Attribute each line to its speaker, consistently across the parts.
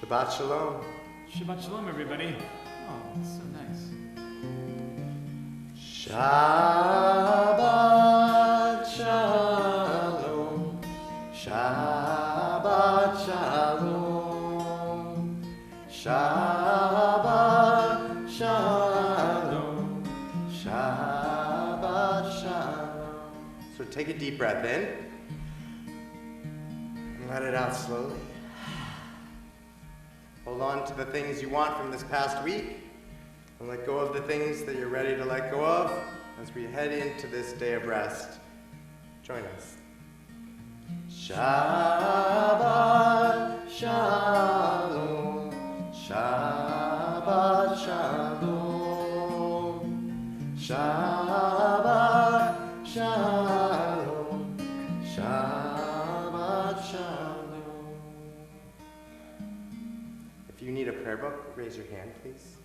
Speaker 1: Shabbat Shalom.
Speaker 2: Shabbat Shalom, everybody. Oh, that's so nice.
Speaker 1: Shabbat Shalom. Shabbat Shalom. Shabbat Shalom. Shabbat Shalom. So take a deep breath in and let it out slowly. Hold on to the things you want from this past week and let go of the things that you're ready to let go of as we head into this day of rest. Join us. Shabbat Shalom. Shabbat Shalom. Shabbat Shalom. Shabbat Shalom. If you need a prayer book, raise your hand, please.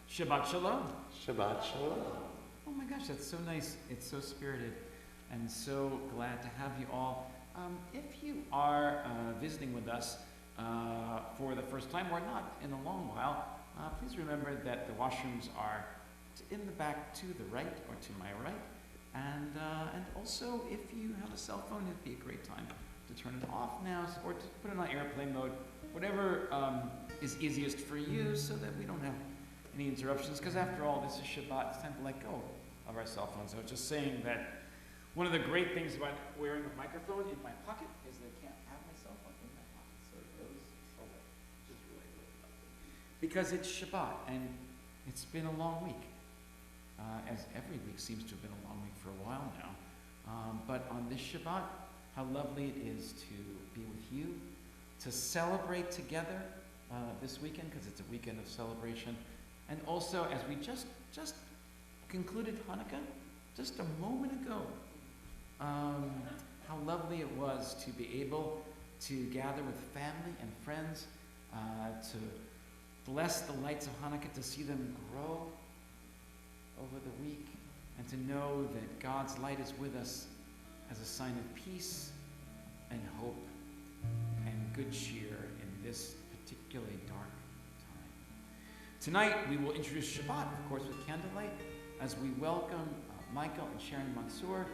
Speaker 2: Shabbat Shalom.
Speaker 1: Shabbat Shalom.
Speaker 2: Oh my gosh, that's so nice. It's so spirited, and so glad to have you all. If you are visiting with us for the first time or not in a long while, please remember that the washrooms are in the back to the right or to my right. And also, if you have a cell phone, it'd be a great time to turn it off now or to put it on airplane mode, whatever is easiest for you so that we don't have any interruptions. Because after all, this is Shabbat. It's time to let go of our cell phones. I was just saying that one of the great things about wearing a microphone in my pocket is that I can't have my cell phone in my pocket. So it goes away, which is really, really lovely. Because it's Shabbat, and it's been a long week. As every week seems to have been a long week for a while now. But on this Shabbat, how lovely it is to be with you, to celebrate together this weekend, because it's a weekend of celebration. And also, as we just concluded Hanukkah, just a moment ago, how lovely it was to be able to gather with family and friends, to bless the lights of Hanukkah, to see them grow over the week, and to know that God's light is with us as a sign of peace and hope and good cheer in this particularly dark time. Tonight we will introduce Shabbat, of course, with candlelight, as we welcome Michael and Sharon Mansour,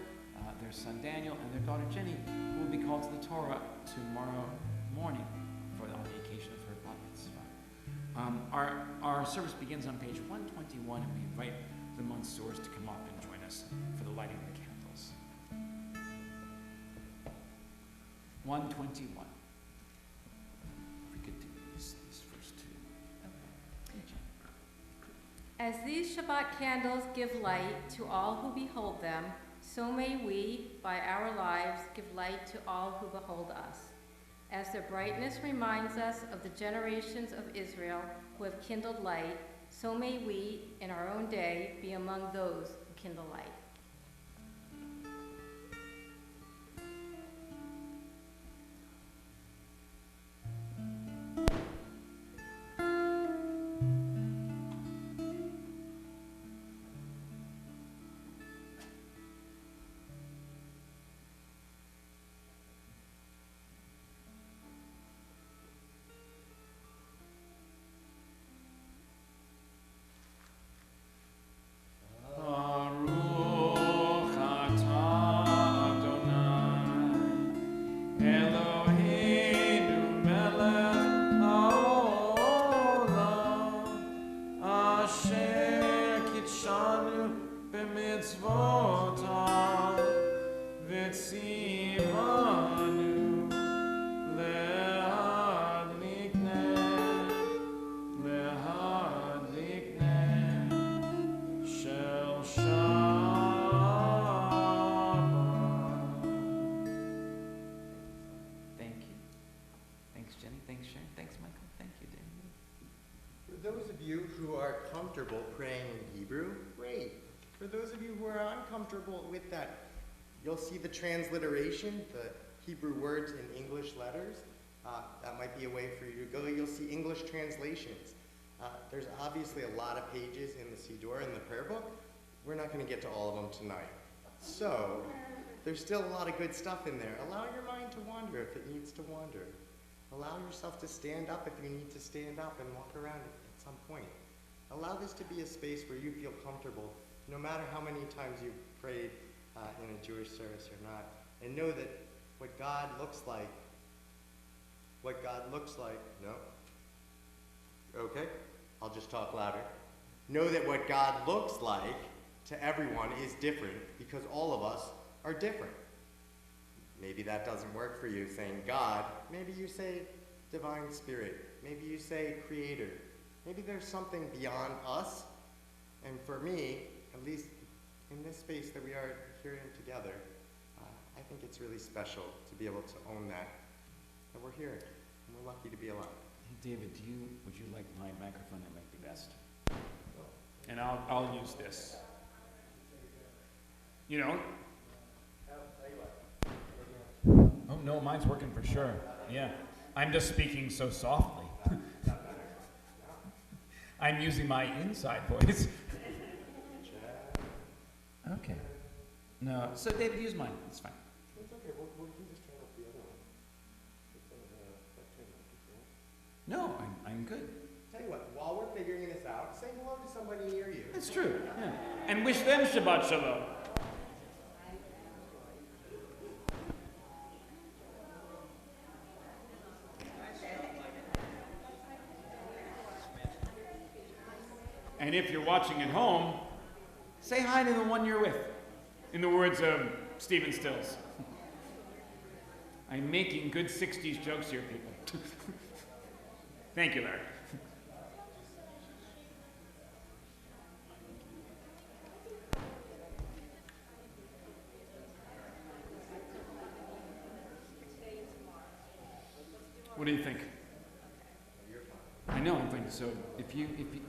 Speaker 2: their son Daniel, and their daughter Jenny, who will be called to the Torah tomorrow morning on the occasion of her bat mitzvah. Our service begins on page 121, and we invite the Mansours to come up and join us for the lighting of the candles. 121. If we could do these first two.
Speaker 3: As these Shabbat candles give light to all who behold them, so may we, by our lives, give light to all who behold us. As their brightness reminds us of the generations of Israel who have kindled light, so may we, in our own day, be among those who kindle light.
Speaker 1: Praying in Hebrew, great. For those of you who are uncomfortable with that, you'll see the transliteration, the Hebrew words in English letters. That might be a way for you to go. You'll see English translations. There's obviously a lot of pages in the Siddur, in the prayer book. We're not going to get to all of them tonight. So, there's still a lot of good stuff in there. Allow your mind to wander if it needs to wander. Allow yourself to stand up if you need to stand up and walk around at some point. Allow this to be a space where you feel comfortable, no matter how many times you've prayed in a Jewish service or not. And know that what God looks like, no? Okay, I'll just talk louder. Know that what God looks like to everyone is different because all of us are different. Maybe that doesn't work for you saying God. Maybe you say divine spirit. Maybe you say creator. Maybe there's something beyond us. And for me, at least in this space that we are here in together, I think it's really special to be able to own that we're here and we're lucky to be alive.
Speaker 2: Hey, David, would you like my microphone? That might be best. And I'll use this. You know? Oh no, mine's working for sure. Yeah, I'm just speaking so softly. I'm using my inside voice. Okay. No, so David, use mine. It's fine.
Speaker 1: It's okay. We'll just turn up the other one.
Speaker 2: No, I'm good.
Speaker 1: Tell you what, while we're figuring this out, say hello to somebody near you.
Speaker 2: That's true. Yeah. And wish them Shabbat Shalom. And if you're watching at home, say hi to the one you're with. In the words of Stephen Stills. I'm making good 60s jokes here, people. Thank you, Larry. What do you think? I know I'm fine. So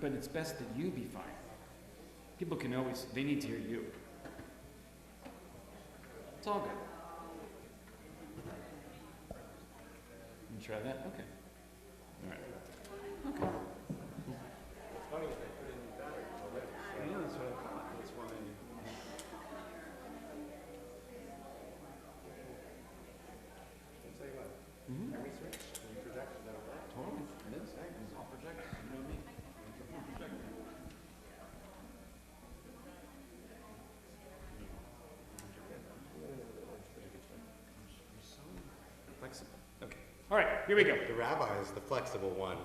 Speaker 2: but it's best that you be fine. People can always, they need to hear you. It's all good. You try that? Okay. All right. Okay.
Speaker 1: It's funny if they put in batteries already.
Speaker 2: I know, that's what I thought. That's why
Speaker 1: I'll tell you what.
Speaker 2: Mm-hmm.
Speaker 1: Can we switch? Can we project? Is that okay?
Speaker 2: Totally. It is. It's all projected. You know me. Flexible. Okay. All right, here we go.
Speaker 1: The rabbi is the flexible one.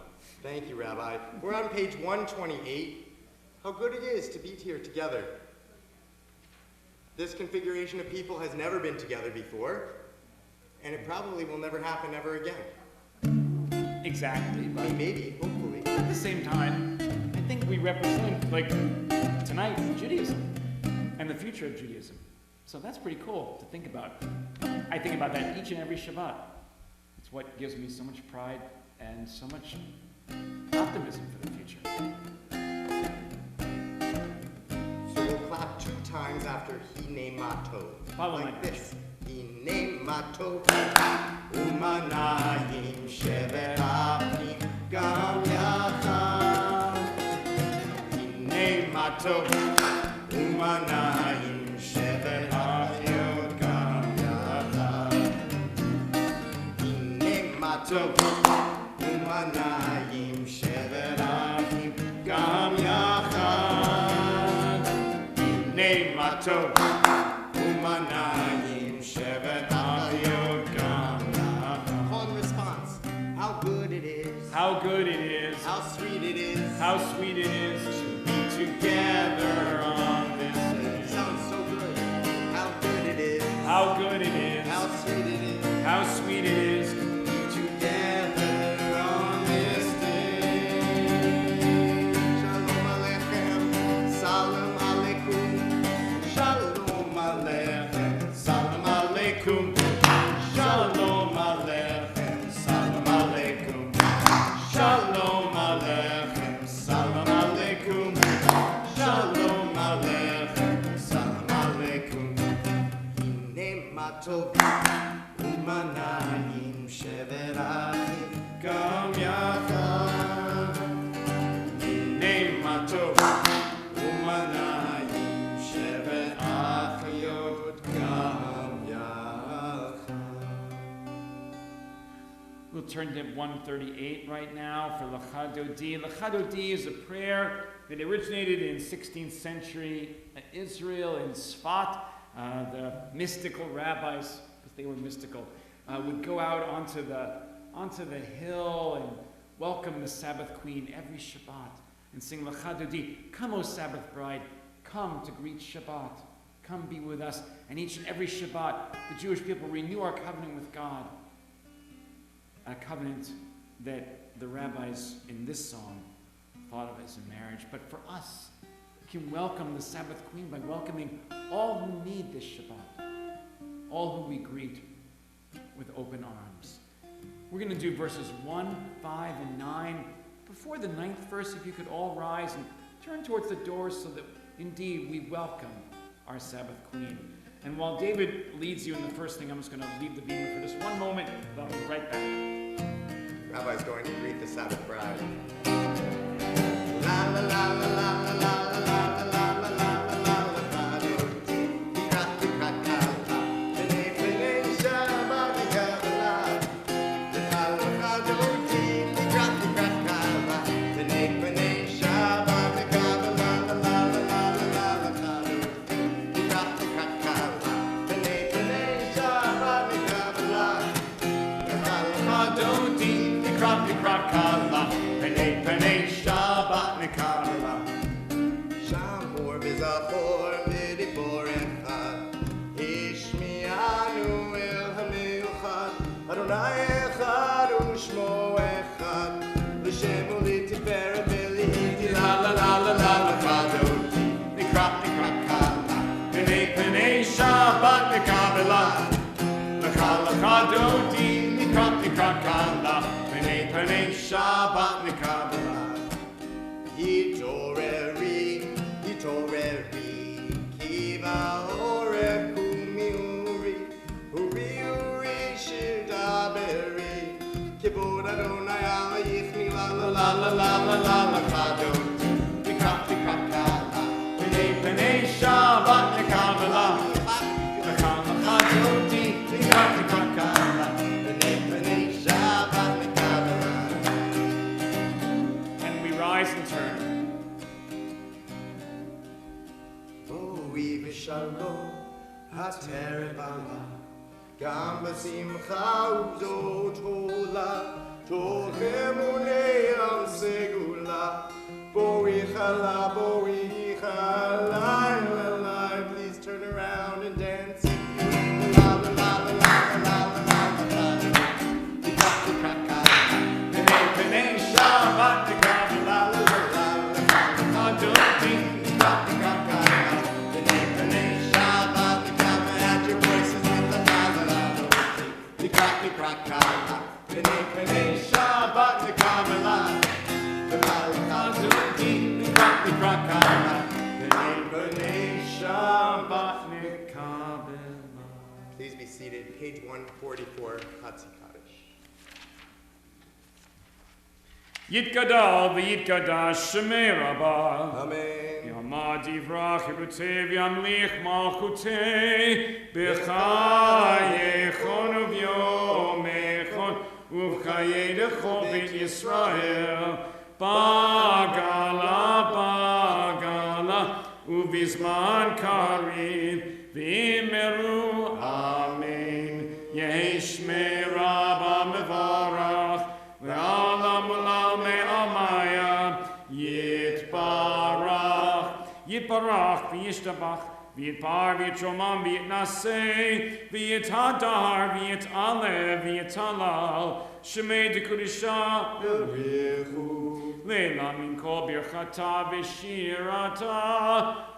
Speaker 1: Thank you, Rabbi. We're on page 128. How good it is to be here together. This configuration of people has never been together before, and it probably will never happen ever again.
Speaker 2: Exactly, but
Speaker 1: Maybe, hopefully.
Speaker 2: at the same time, I think we represent, like, tonight, Judaism and the future of Judaism. So that's pretty cool to think about. I think about that each and every Shabbat. It's what gives me so much pride and so much optimism for the future.
Speaker 1: So we'll clap 2 times after Hine Mato.
Speaker 2: Follow my
Speaker 1: like this. Hine Mato. Umanayim shevet achim gam yachad. Hine Mato. Umanayim shevet achim gam yachad. Hine Mato. Umanayim shevet achim gam yachad. Hine Mato. Umanayim shevet achim gam yachad. Call and response. How good it is.
Speaker 2: How good it is.
Speaker 1: How sweet it is.
Speaker 2: How sweet it is to be together on this day.
Speaker 1: Sounds so good. How good it is.
Speaker 2: How good it is.
Speaker 1: How sweet it is.
Speaker 2: How sweet it is
Speaker 1: To be together on this day. Shalom Aleichem. Salam Aleikum. Shalom Aleichem. Salam Aleikum. Shalom Aleichem. Salam Aleikum. Shalom Aleichem. Salam Aleikum. Shalom Aleichem. Salam Aleikum. Hine Matov. Umanayim shevet achim gam yachad. Hine Matov. Umanayim shevet achim
Speaker 2: turn to 138 right now for Lecha Dodi. Lecha Dodi is a prayer that originated in 16th century Israel in Sfat. The mystical rabbis, because they were mystical, would go out onto the hill and welcome the Sabbath Queen every Shabbat and sing Lecha Dodi. Come, O Sabbath bride, come to greet Shabbat. Come be with us. And each and every Shabbat, the Jewish people renew our covenant with God. A covenant that the rabbis in this song thought of as a marriage. But for us, we can welcome the Sabbath Queen by welcoming all who need this Shabbat, all who we greet with open arms. We're going to do verses 1, 5, and 9. Before the 9th verse, if you could all rise and turn towards the doors so that indeed we welcome our Sabbath Queen. And while David leads you in the first thing, I'm just going to leave the beamer for just one moment, but I'll be right back.
Speaker 1: Rabbi's going to greet the Sabbath bride. La la la la la la la. Shabbat Mikabela, Yitoreri, Kiva Ore Kumi Uri Shidaberi, Kibud Adonai Ala Yichni La La La La La La La La Kadot, Mikabela, Penei Shabbat Mikabela, Kadoti, Mikabela. And turn. Ovi v'shalom ha'terebala gam b'simcha u'zotola tolchem u'ne'am segula bo'ichala lalai. Please turn around and dance. La la la la la la la la la. Penei Shabbat. Please be seated. Page 144, Hatzi Kaddish.
Speaker 4: Yitgadal v'yitgadash Shemei Rabbah.
Speaker 1: Amen.
Speaker 4: Yamad yivrach yibutzev yamlich malchutei b'chayei chon uv'yomechon uv'chayei dechol b'it Yisrael bagala uv'izman karim v'imeru amen. Yehi Shmei Rabbah mevarach v'alam ulam me'amaya Yitbarach v'yishtabach v'yitbar v'yitromam v'yitnaseh v'yithadar v'yitalev v'yitalal Shemei dekudisha leila min kol birchata v'shirata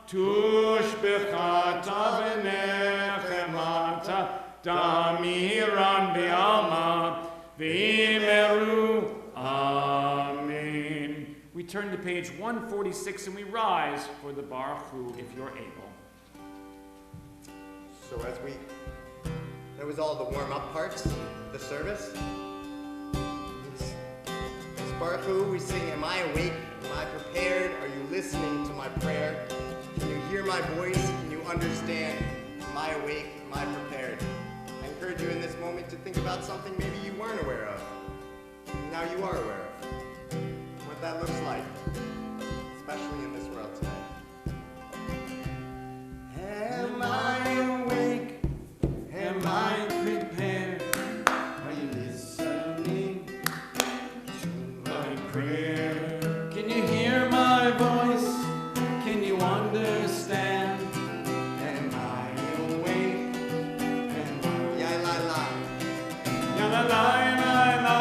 Speaker 4: tushbechata v'nechemata damiran v'alma v'imeru. Amen.
Speaker 2: We turn to page 146 and we rise for the Baruch Hu, if you're able.
Speaker 1: So that was all the warm-up parts of the service. This Baruch Hu, we sing, am I awake? Am I prepared? Are you listening to my prayer? Can you hear my voice? Can you understand? Am I awake? Am I prepared? I encourage you in this moment to think about something maybe you weren't aware of. now you are aware of what that looks like, especially in this world today. Am I awake? Am I prepared? Are you listening to my prayer?
Speaker 2: Can you hear my voice? Can you understand?
Speaker 1: Am I awake? Am I... Ya la la.
Speaker 4: Ya la la la la.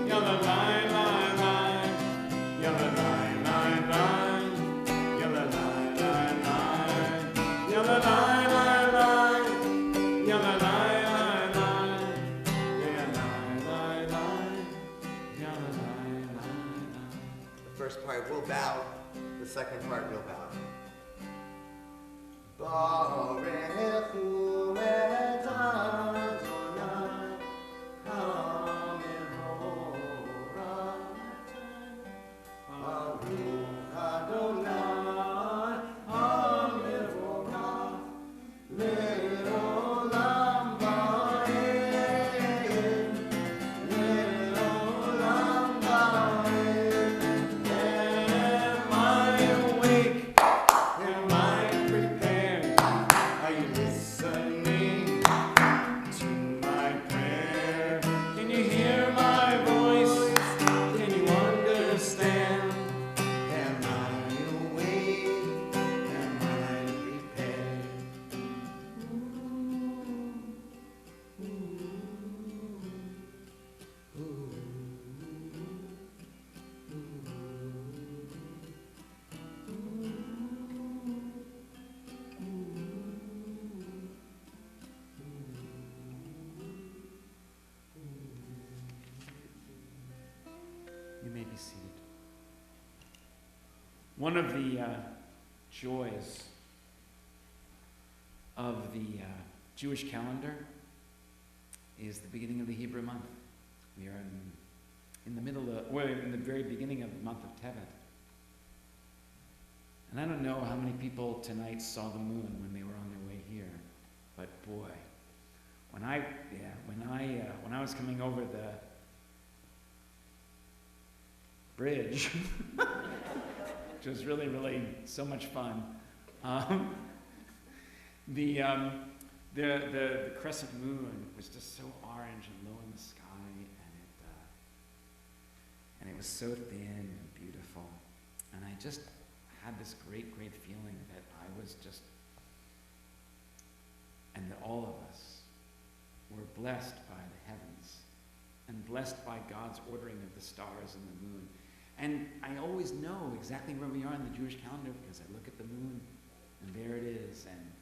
Speaker 4: Ya la la la la. Ya la la la la. Ya la la la la. Ya la la la la. Ya la la la la. Ya la la la. Ya la la la.
Speaker 1: The first part will bow, the second part will bow. Barechu et Adonai, Baruch Adonai, HaMevorach, Le'olam va'ed, Le'olam va'ed. Am I awake? Am I prepared? Are you listening to my prayer?
Speaker 4: Can you hear my voice?
Speaker 1: Can you understand? Am I awake? Am I prepared?
Speaker 2: You may be seated. One of the joys of the Jewish calendar is the beginning of the Hebrew month. We are in the middle of, we're in the very beginning of the month of Tevet. And I don't know how many people tonight saw the moon when they were on their way here, but boy, when I was coming over the bridge, which was really, really so much fun. The crescent moon was just so orange and low in the sky, and it was so thin and beautiful. And I just had this great, great feeling that I was just, and that all of us were blessed by the heavens and blessed by God's ordering of the stars and the moon. And I always know exactly where we are in the Jewish calendar because I look at the moon and there it is, and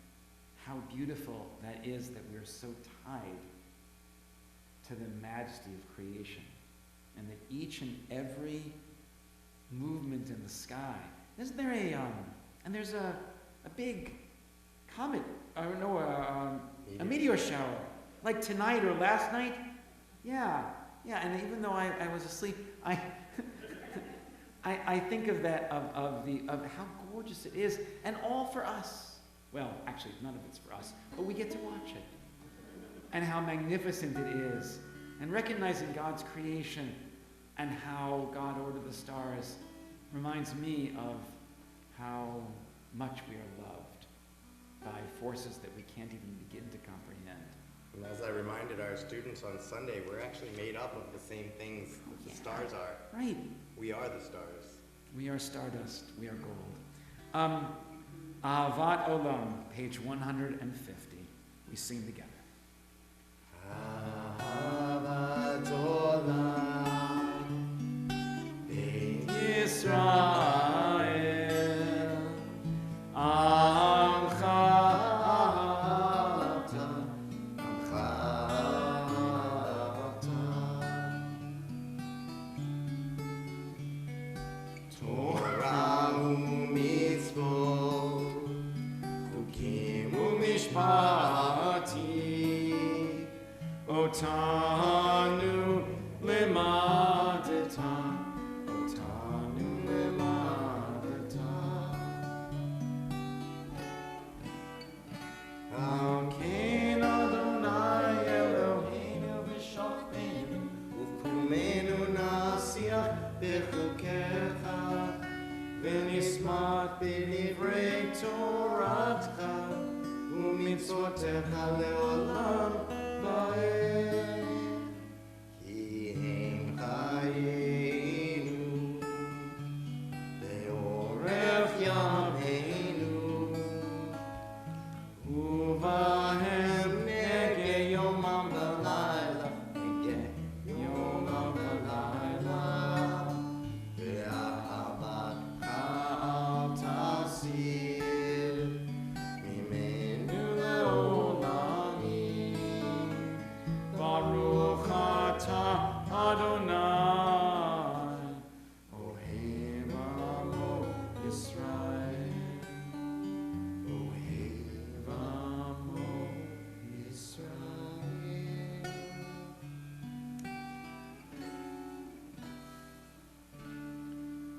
Speaker 2: how beautiful that is that we're so tied to the majesty of creation, and that each and every movement in the sky, isn't there and there's a big comet, a meteor shower, like tonight or last night? Yeah, and even though I was asleep, I think of that, of how gorgeous it is, and all for us. Well, actually, none of it's for us, but we get to watch it. And how magnificent it is. And recognizing God's creation and how God ordered the stars reminds me of how much we are loved by forces that we can't even begin to comprehend.
Speaker 1: And as I reminded our students on Sunday, we're actually made up of the same things that the stars are.
Speaker 2: Right.
Speaker 1: We are the stars.
Speaker 2: We are stardust. We are gold. Ahavat Olam, page 150. We sing together.
Speaker 1: Ahavat Olam, Bein
Speaker 4: Yisrael, Amcha
Speaker 1: Ata, Amcha Ata. Torah u'mitzvot, Chukim u'mishpati,
Speaker 4: Otanu lemadeta, Otanu lemadeta.
Speaker 1: Alkein Adonai Eloheinu v'shofteinu, Uvkumenu ומצוותיך לעולם ועד. כי הם חיינו לעורף ימינו, ובהם נגע יומם ולילה, נגע יומם ולילה, ואהבתך אל תסיר ממנו לעולמים.
Speaker 4: ברוך אתה אדוני, אוהב עמו ישראל, אוהב עמו ישראל.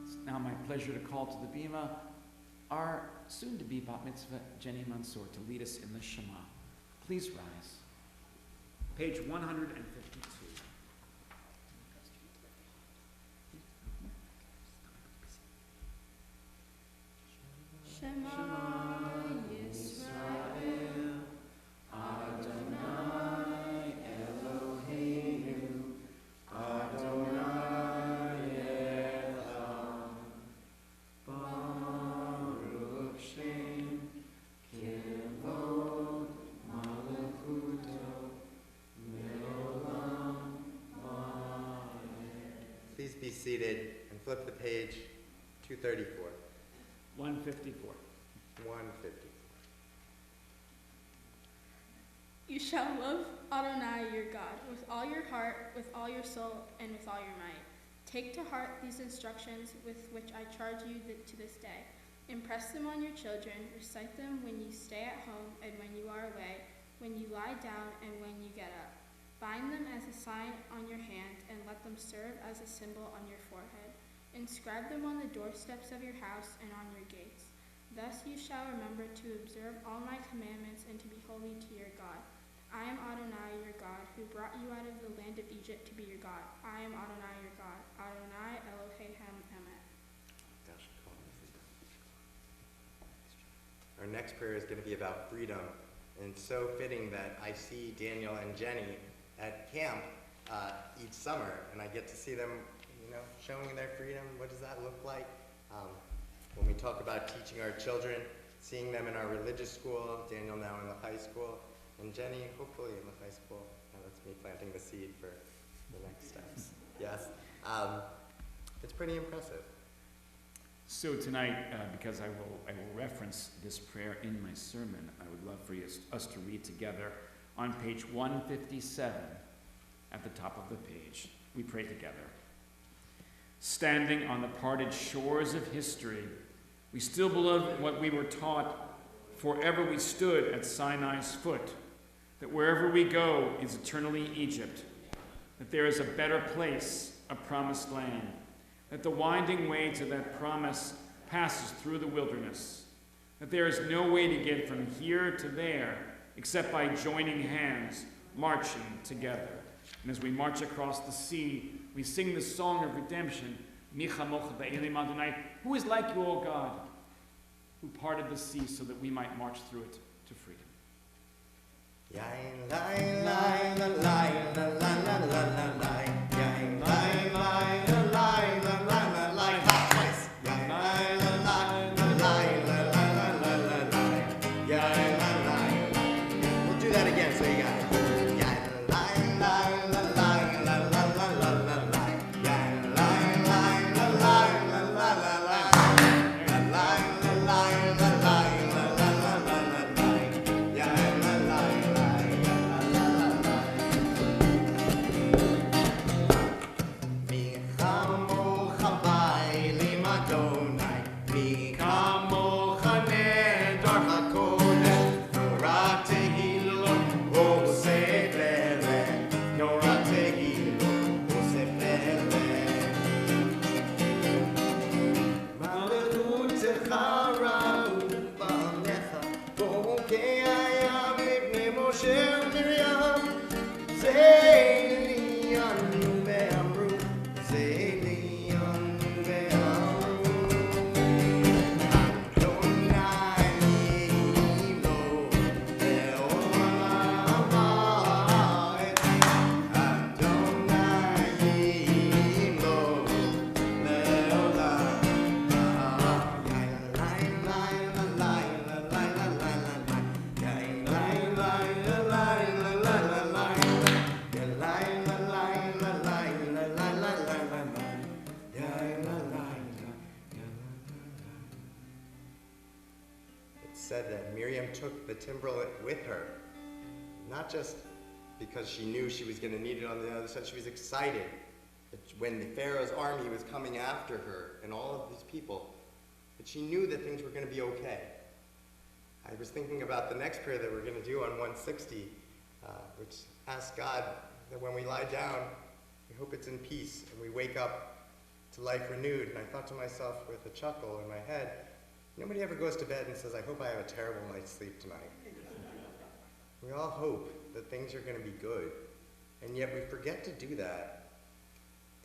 Speaker 2: It's now my pleasure to call to the bima our soon-to-be bat mitzvah Jenny Mansour to lead us in the Shema. Please rise. Page 152.
Speaker 3: Shema Yisrael,
Speaker 2: Adonai Eloheinu, Adonai Echad, Baruch Shem Kevod Malachuto Leolam Vaed.
Speaker 1: Please be seated and flip the page 234.
Speaker 2: 154.
Speaker 1: 150.
Speaker 5: You shall love Adonai your God with all your heart, with all your soul, and with all your might. Take to heart these instructions with which I charge you to this day. Impress them on your children, recite them when you stay at home and when you are away, when you lie down and when you get up. Bind them as a sign on your hand and let them serve as a symbol on your forehead. Inscribe them on the doorsteps of your house and on your gates. Thus you shall remember to observe all my commandments and to be holy to your God. I am Adonai your God, who brought you out of the land of Egypt to be your God. I am Adonai your God. Adonai Elohim Emet.
Speaker 1: Our next prayer is going to be about freedom, and it's so fitting that I see Daniel and Jenny at camp each summer, and I get to see them, showing their freedom. What does that look like? When we talk about teaching our children, seeing them in our religious school, Daniel now in the high school, and Jenny hopefully in the high school. That's me planting the seed for the next steps. Yes. It's pretty impressive.
Speaker 2: So tonight, because I will reference this prayer in my sermon, I would love for us to read together on page 157 at the top of the page. We pray together. Standing on the parted shores of history, we still believe what we were taught forever we stood at Sinai's foot, that wherever we go is eternally Egypt, that there is a better place, a promised land, that the winding way to that promise passes through the wilderness, that there is no way to get from here to there except by joining hands, marching together. And as we march across the sea, we sing the song of redemption, Micha Mocha Be'elim Adonai, who is like you, O God, who parted the sea so that we might march through it to freedom.
Speaker 1: Yain lai lai la lai la la la la la lai. Yain lai lai la lai la la la lai. Twice. Yain lai la lai la lai la la la la la lai. Yain lai lai. We'll do that again so you got it. Yain lai lai la lai la la la la la lai. Yain lai lai la lai la la la lai. La lai la lai la lai la la la la la lai. Yain la lai. timbrel with her. Not just because she knew she was going to need it on the other side. She was excited that when the Pharaoh's army was coming after her and all of these people, that she knew that things were going to be okay. I was thinking about the next prayer that we're going to do on 160, which asks God that when we lie down, we hope it's in peace and we wake up to life renewed. And I thought to myself with a chuckle in my head, nobody ever goes to bed and says, I hope I have a terrible night's sleep tonight. We all hope that things are going to be good, and yet we forget to do that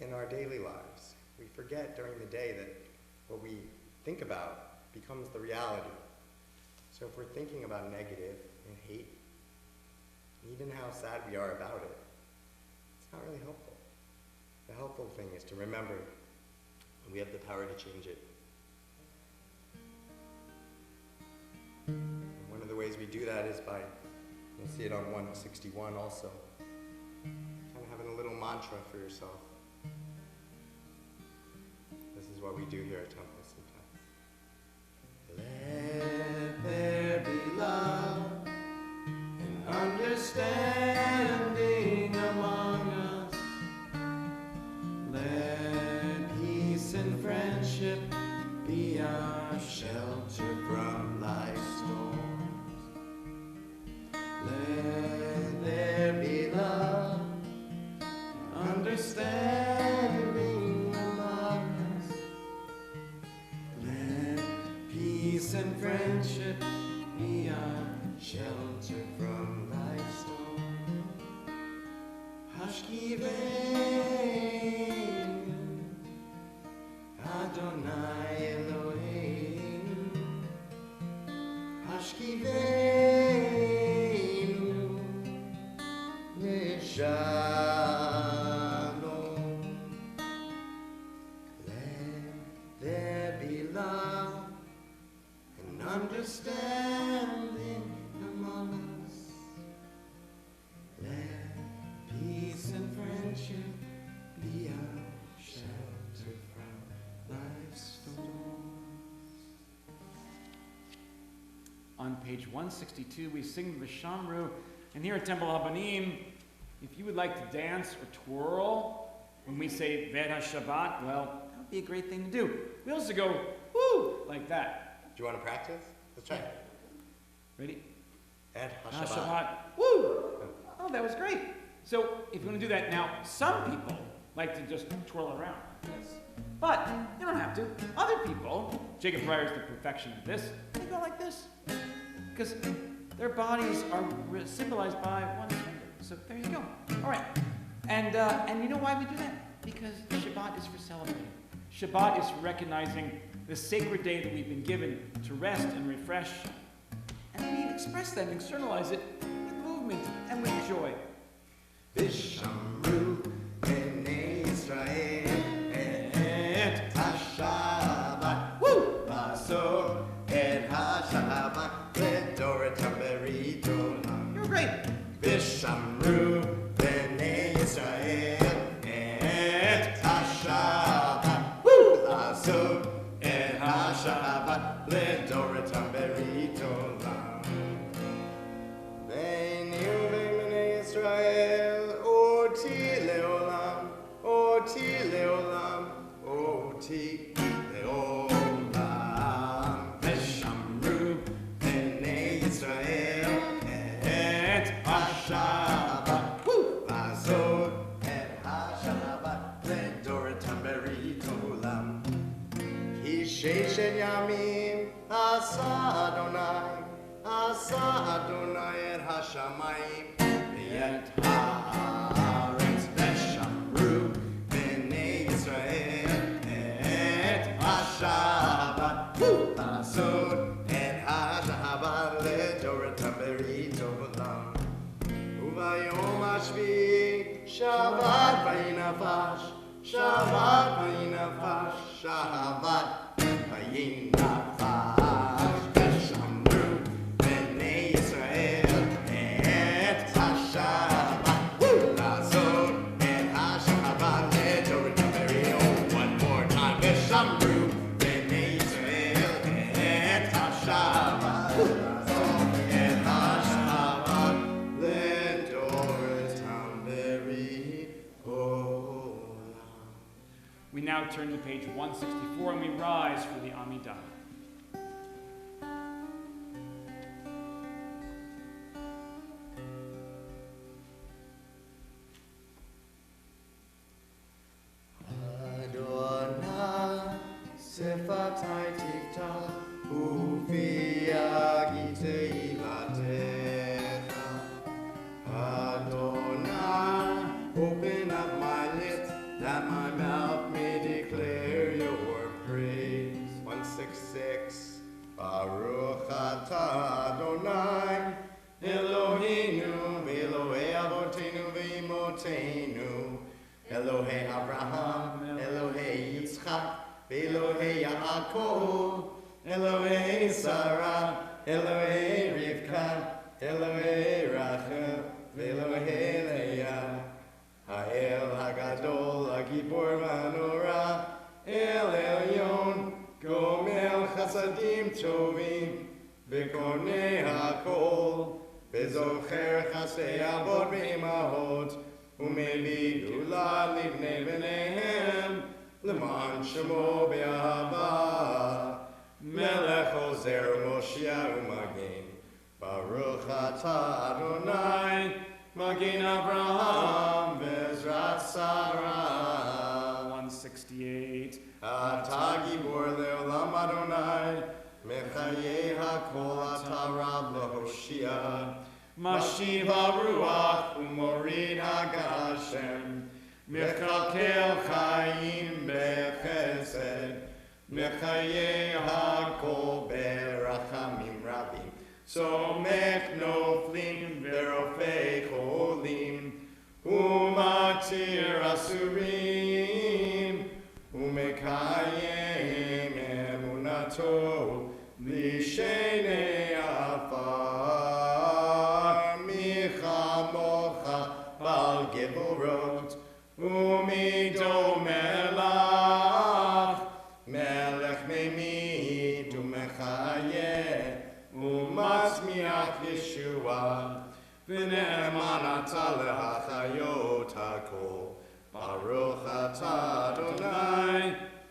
Speaker 1: in our daily lives. We forget during the day that what we think about becomes the reality. So if we're thinking about negative and hate, even how sad we are about it, it's not really helpful. The helpful thing is to remember that we have the power to change it. And one of the ways we do that is by, you'll see it on 161 also, kind of having a little mantra for yourself. This is what we do here at Temple sometimes. Let there be love and understanding among us. Let peace and friendship be our shelter from life's storms. Let there be love, understanding among us. Let peace and friendship be our shelter from life's storms. Hashkivein, Adonai Elohim. Hashkiveinu Shalom. Let there be love and understanding among us. Let peace and friendship be our shelter from life's storms.
Speaker 2: On page 162, we sing the Shamru, and here at Temple Habanim, if you would like to dance or twirl when we say Ved HaShabbat, well, that would be a great thing to do. We also go, woo, like that.
Speaker 1: Do you want to practice? Let's try it.
Speaker 2: Ready?
Speaker 1: And
Speaker 2: HaShabbat, woo! Oh, that was great. So, if you want to do that now, some people like to just twirl around like this. But you don't have to. Other people, Jacob Breyer is the perfection of this, they go like this. Because their bodies are symbolized by one finger. So there you go. All right. And you know why we do that? Because Shabbat is for celebrating. Shabbat is for recognizing the sacred day that we've been given to rest and refresh. And we express that and externalize it with movement and with joy.
Speaker 1: Vishamru b'nei Yisrael et HaShabbat. Woo! Basor et HaShabbat ledoratam beridolam.
Speaker 2: You're great.
Speaker 1: Vishamru b'nei Yisrael et HaShabbat. Woo! Basor et HaShabbat ledoratam beridolam. B'nei u'b'nei Yisrael oti leolam, oti leolam, oti leolam. Veshamru b'nei Yisrael et HaShabbat. V'azor et HaShabbat ledoratam beritolam. Ki sheshet yamim asa Adonai et HaShamayim v'et haaretz. Veshamru b'nei Yisrael et HaShabbat. V'azor et HaShabbat ledoratam beritolam. Uvayom hashvi'i Shabbat vayinafash, Shabbat vayinafash, Shabbat vayinafash. Veshamru b'nei Yisrael et HaShabbat. V'azor et HaShabbat ledoratam beritolam. One more time. Veshamru b'nei Yisrael et HaShabbat. V'azor et
Speaker 2: now turn to page 164 and we rise for the Amidah.
Speaker 4: Open up my lips that my mouth may declare your praise. 166. Baruch atah Adonai Eloheinu Elohei Avotenu ve'imotenu Elohei Abraham Elohei Yitzchak Elohei Yaakov Elohei Sarah Elohei Rivka Elohei Rachel Elohei Leah Ha'el Hagadol Hagibor V'Hanora El Elyon Gomel Chasadim Tovim V'Konei HaKol V'Zocher Chasei Avot V'Imahot U'Mevi Gdula Livnei B'neihem L'man Shemo B'Ahava Melech Ozer Moshiach U'Magen Baruch atah Adonai Magen Avraham Vezrat Sarah.
Speaker 2: 168.
Speaker 4: Atah Gibor Leolam Adonai Mechayeh HaKol Atah Rab L'Hoshia Mashiv HaRuach U'Morid HaGashem Mechalkel Chaim Bechesed Mechayeh HaKol Berachamim Rabim Somech Noflim Verofei Cholim Umatir Asurim Umekayem Emunato Lishenei Afar Micha Mocha Bal Geborot Umido Melach Melech Memid Umechayeh Umatzmiach Yeshua V'ne'eman atah lehachayot hakol Baruch atah Adonai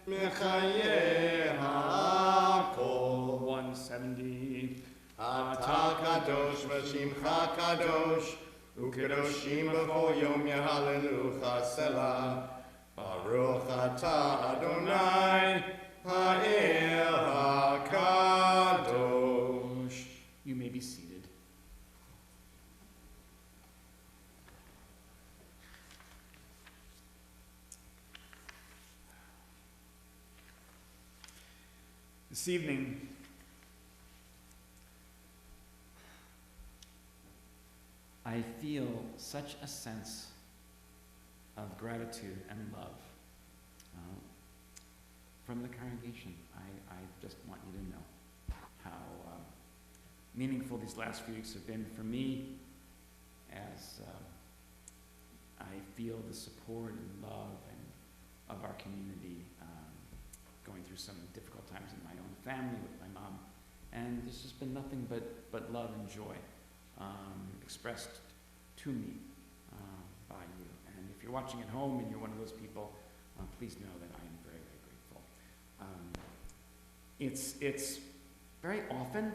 Speaker 4: Mechayeh hakol.
Speaker 2: 170.
Speaker 4: Atah kadosh v'shimcha kadosh U'kedoshim b'chol yom yehalelucha selah Baruch atah Adonai ha'el hakadosh.
Speaker 2: You may be seated. This evening, I feel such a sense of gratitude and love from the congregation. I just want you to know how meaningful these last few weeks have been for me as I feel the support and love of our community going through some difficult times in my own family with my mom. And there's just been nothing but love and joy expressed to me by you. And if you're watching at home and you're one of those people, please know that I am very, very grateful. It's very often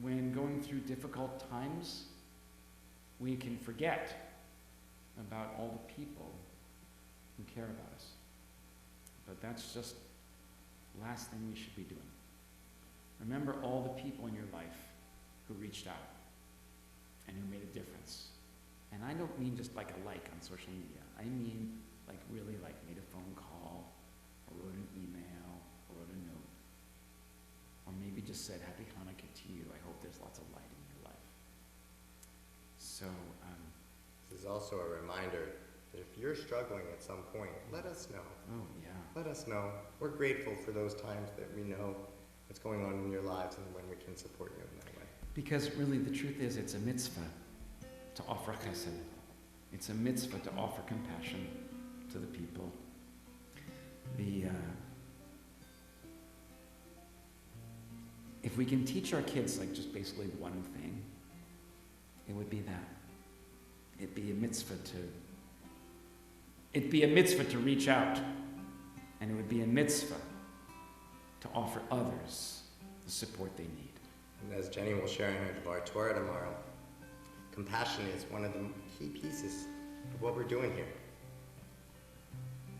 Speaker 2: when going through difficult times, we can forget about all the people who care about us. But that's just the last thing we should be doing. Remember all the people in your life who reached out and who made a difference. And I don't mean just like a like on social media. I mean like really like made a phone call, or wrote an email, or wrote a note. Or maybe just said Happy Hanukkah to you. I hope there's lots of light in your life. So,
Speaker 1: this is also a reminder that if you're struggling at some point, let us know.
Speaker 2: oh yeah.
Speaker 1: Let us know. We're grateful for those times that we know what's going on in your lives and when we can support you in that way.
Speaker 2: Because really the truth is it's a mitzvah to offer chesed. It's a mitzvah to offer compassion to the people. If we can teach our kids like just basically one thing, it would be that. It'd be a mitzvah It'd be a mitzvah to reach out, and it would be a mitzvah to offer others the support they need.
Speaker 1: And as Jenny will share in her Dvar Torah tomorrow, compassion is one of the key pieces of what we're doing here.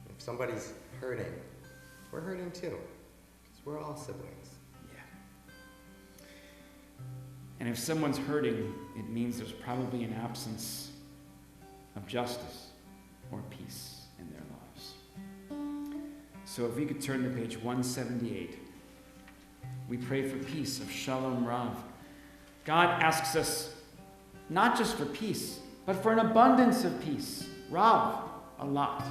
Speaker 1: If somebody's hurting, we're hurting too, because we're all siblings.
Speaker 2: Yeah. And if someone's hurting, it means there's probably an absence of justice or peace in their lives. So if we could turn to page 178, we pray for peace of Shalom Rav. God asks us not just for peace, but for an abundance of peace. Rav, a lot.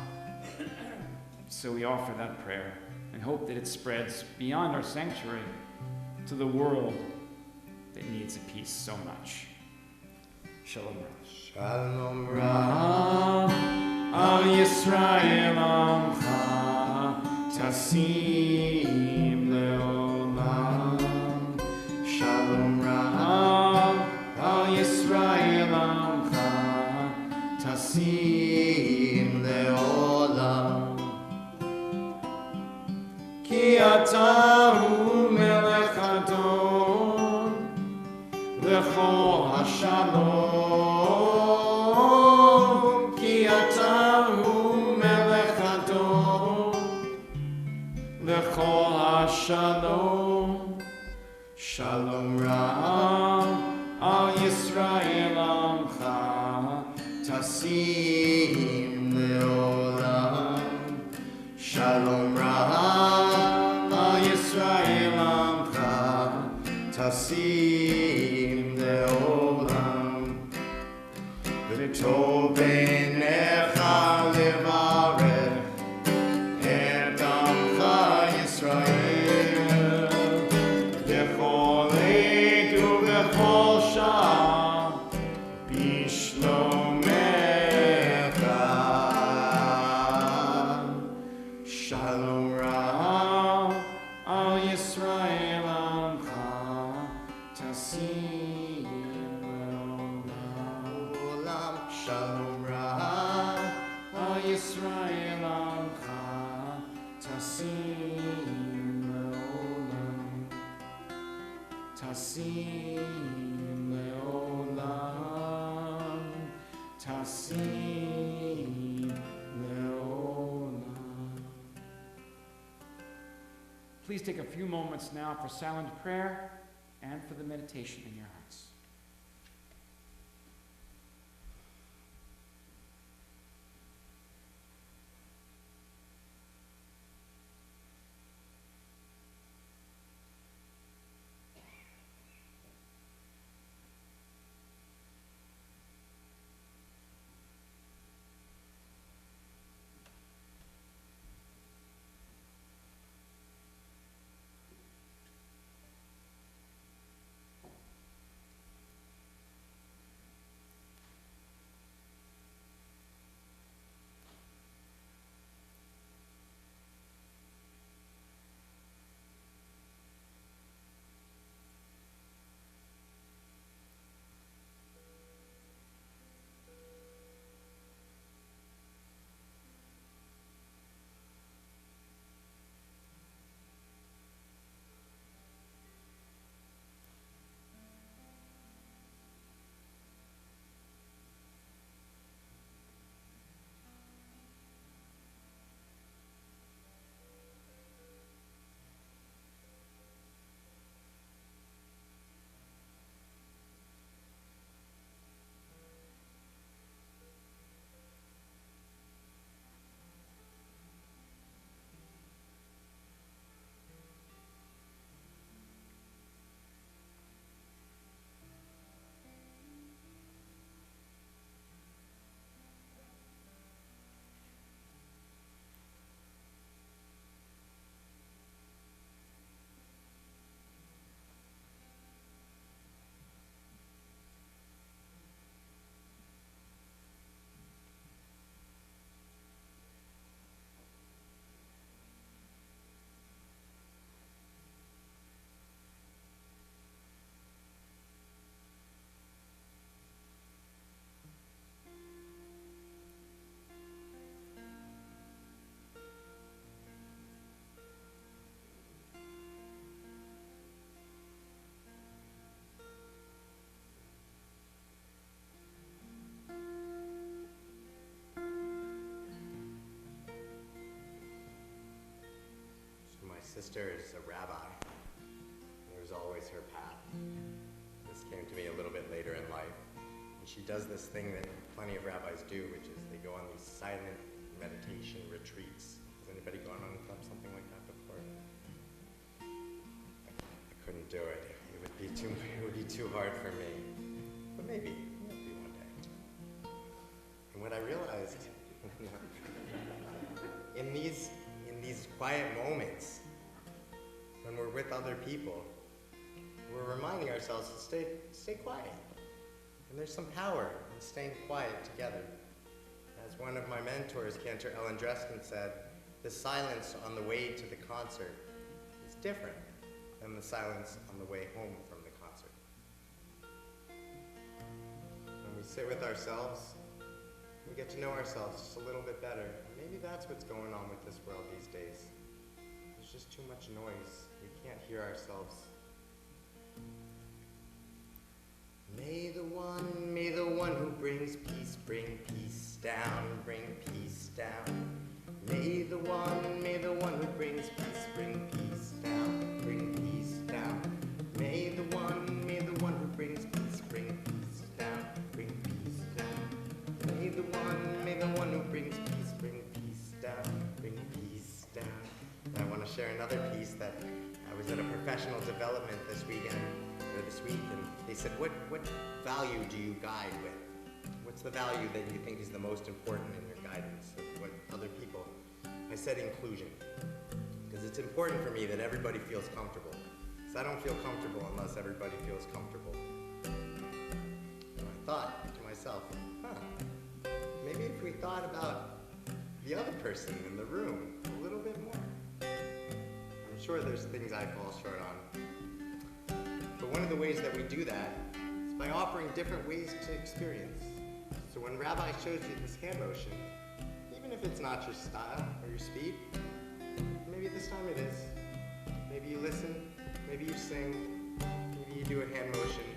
Speaker 2: So we offer that prayer and hope that it spreads beyond our sanctuary to the world that needs a peace so much. Shalom Rav.
Speaker 1: Shalom
Speaker 2: Rav, Al Yisrael Amcha, Tasim Leolam. Shalom Rav, Al Yisrael Amcha, Tasim Leolam. Ki Atahu Melech Adon, Lecho HaShalom. Ki Atahu Melech Adon, Lecho HaShalom. Shalom Rav, Al Yisrael Amcha, Tasim Leolam. Shalom Rav, Al Yisrael Amcha, Tasim Leolam. V'tov beinecha levarech et Amcha Yisrael b'chol עת ובכל שעה בשלומך. Shalom Rav, Al Yisrael Amcha, Tasim Leolam. Shalom Rav, Al Yisrael Amcha, Tasim Leolam. Tasim Leolam. Tasim Leolam. Please take a few moments now for silent prayer and for the meditation in your hearts.
Speaker 1: sister is a rabbi. It was always her path. This came to me a little bit later in life. And she does this thing that plenty of rabbis do, which is they go on these silent meditation retreats. Has anybody gone on something like that before? I couldn't do it. It would be too hard for me. But maybe one day. And what I realized in these quiet moments, when we're with other people, we're reminding ourselves to stay quiet. And there's some power in staying quiet together. As one of my mentors, Cantor Ellen Dresden, said, the silence on the way to the concert is different than the silence on the way home from the concert. When we sit with ourselves, we get to know ourselves just a little bit better. Maybe that's what's going on with this world these days. There's just too much noise. We can't hear ourselves. May the one who brings peace bring peace down, bring peace down. May the one who brings peace bring peace down, bring peace down. May the one who brings peace bring peace down, bring peace down. May the one who brings peace bring peace down, bring peace down. And I want to share another piece that I was at a professional development this week, and they said, what value do you guide with? What's the value that you think is the most important in your guidance of what other people? I said inclusion, because it's important for me that everybody feels comfortable. Because I don't feel comfortable unless everybody feels comfortable. And I thought to myself, maybe if we thought about the other person in the room a little bit more. I'm sure there's things I fall short on. But one of the ways that we do that is by offering different ways to experience. So when Rabbi shows you this hand motion, even if it's not your style or your speed, maybe this time it is. Maybe you listen, maybe you sing, maybe you do a hand motion.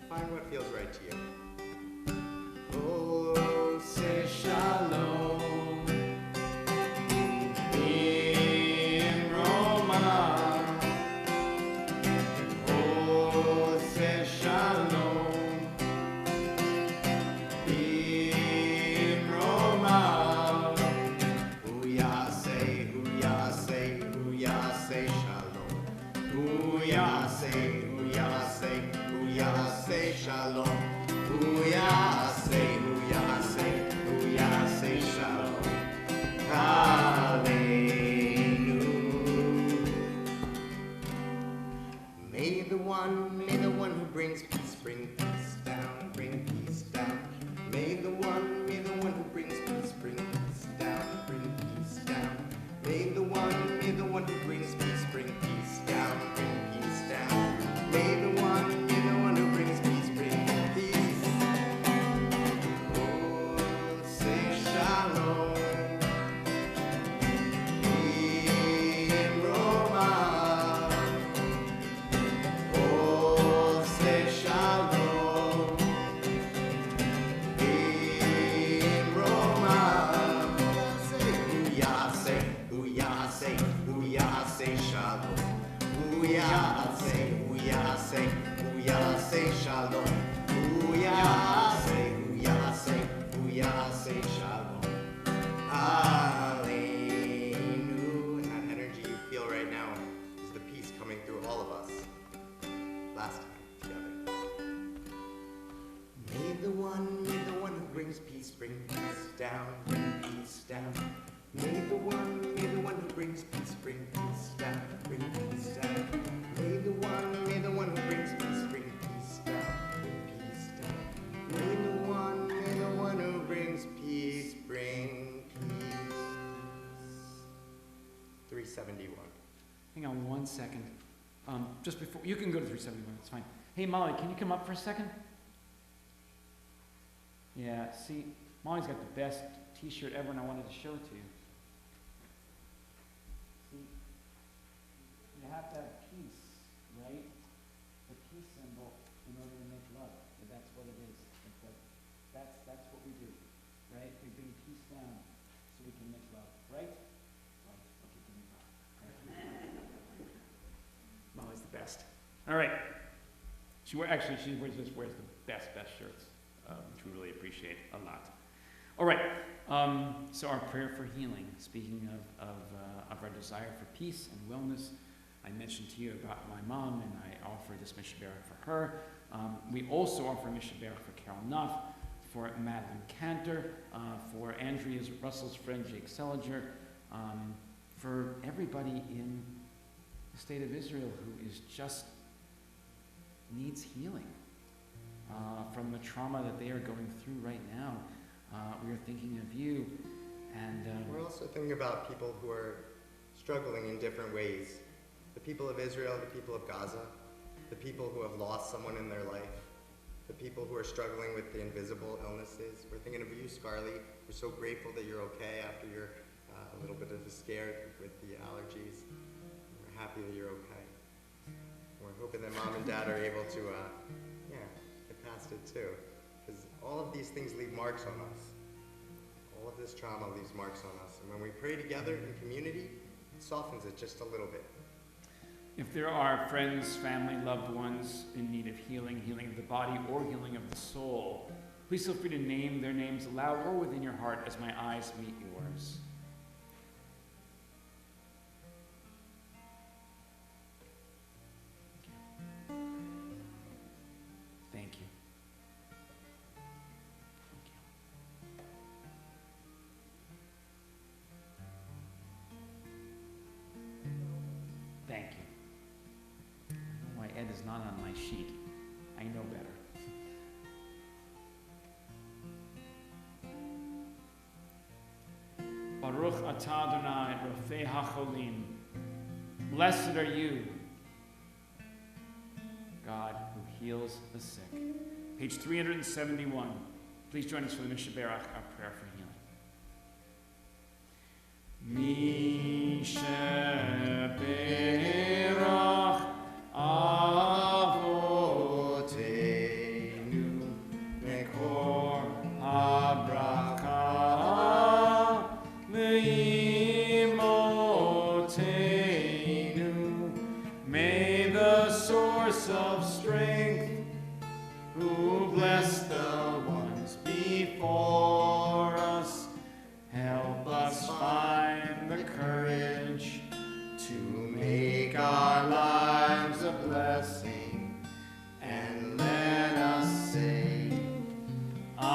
Speaker 1: Find what feels right to you. Oh, say shalom. Shalom, Huya say, shalom, hallelujah. May the one who brings peace bring peace down, bring peace down. May the one who brings peace bring peace down, bring peace down. May the one who brings peace bring peace down, bring peace down. May the one who brings peace bring peace. Oh, say shalom. In Roma. Oh, say shalom. In Roma. Say shalom. Say shalom. Say shalom. Hallelujah. And that energy you feel right now is the peace coming through all of us. Last time together. May the one who brings peace bring peace down, bring peace down. May the one who brings peace bring peace down, bring peace down. May the one who brings peace bring peace down, bring peace down. May the one who brings peace bring peace. 371.
Speaker 2: Hang on one second. Just before, you can go to 371, it's fine. Hey Molly, can you come up for a second? Yeah, see, Molly's got the best t-shirt ever and I wanted to show it to you. See, you have to have peace, right? The peace symbol in order to make love. And that's what it is. That's what we do, right? We bring peace down so we can make love, right? Right. Okay, give me that. Thank you. All right. She wears the best shirts, which we really appreciate a lot. All right. So our prayer for healing. Speaking of our desire for peace and wellness, I mentioned to you about my mom, and I offer this Mishaberach for her. We also offer Mishaberach for Carol Nuff, for Madeline Cantor, for Russell's friend Jake Seliger, for everybody in the state of Israel who is just needs healing from the trauma that they are going through right now. We are thinking of you, and
Speaker 1: we're also thinking about people who are struggling in different ways. The people of Israel, the people of Gaza, the people who have lost someone in their life, the people who are struggling with the invisible illnesses. We're thinking of you, Scarlett. We're so grateful that you're okay after you're a little bit of a scare with the allergies. We're happy that you're okay. We're hoping that Mom and Dad are able to, get past it too. Because all of these things leave marks on us. All of this trauma leaves marks on us. And when we pray together in community, it softens it just a little bit.
Speaker 2: If there are friends, family, loved ones in need of healing of the body or healing of the soul, please feel free to name their names aloud or within your heart as my eyes meet yours. Thank you. Thank you. Why Ed is not on my sheet. I know better. Baruch atah Adonai rofei hacholim. Blessed are you, God who heals the sick. Page 371. Please join us for the Mishaberach, our prayer for healing. Mishaberach Avotenu Mekor HaBracha Meimotenu. May the source of strength, who bless the ones before us, help us find the courage to make our lives a blessing, and let us say, Amen.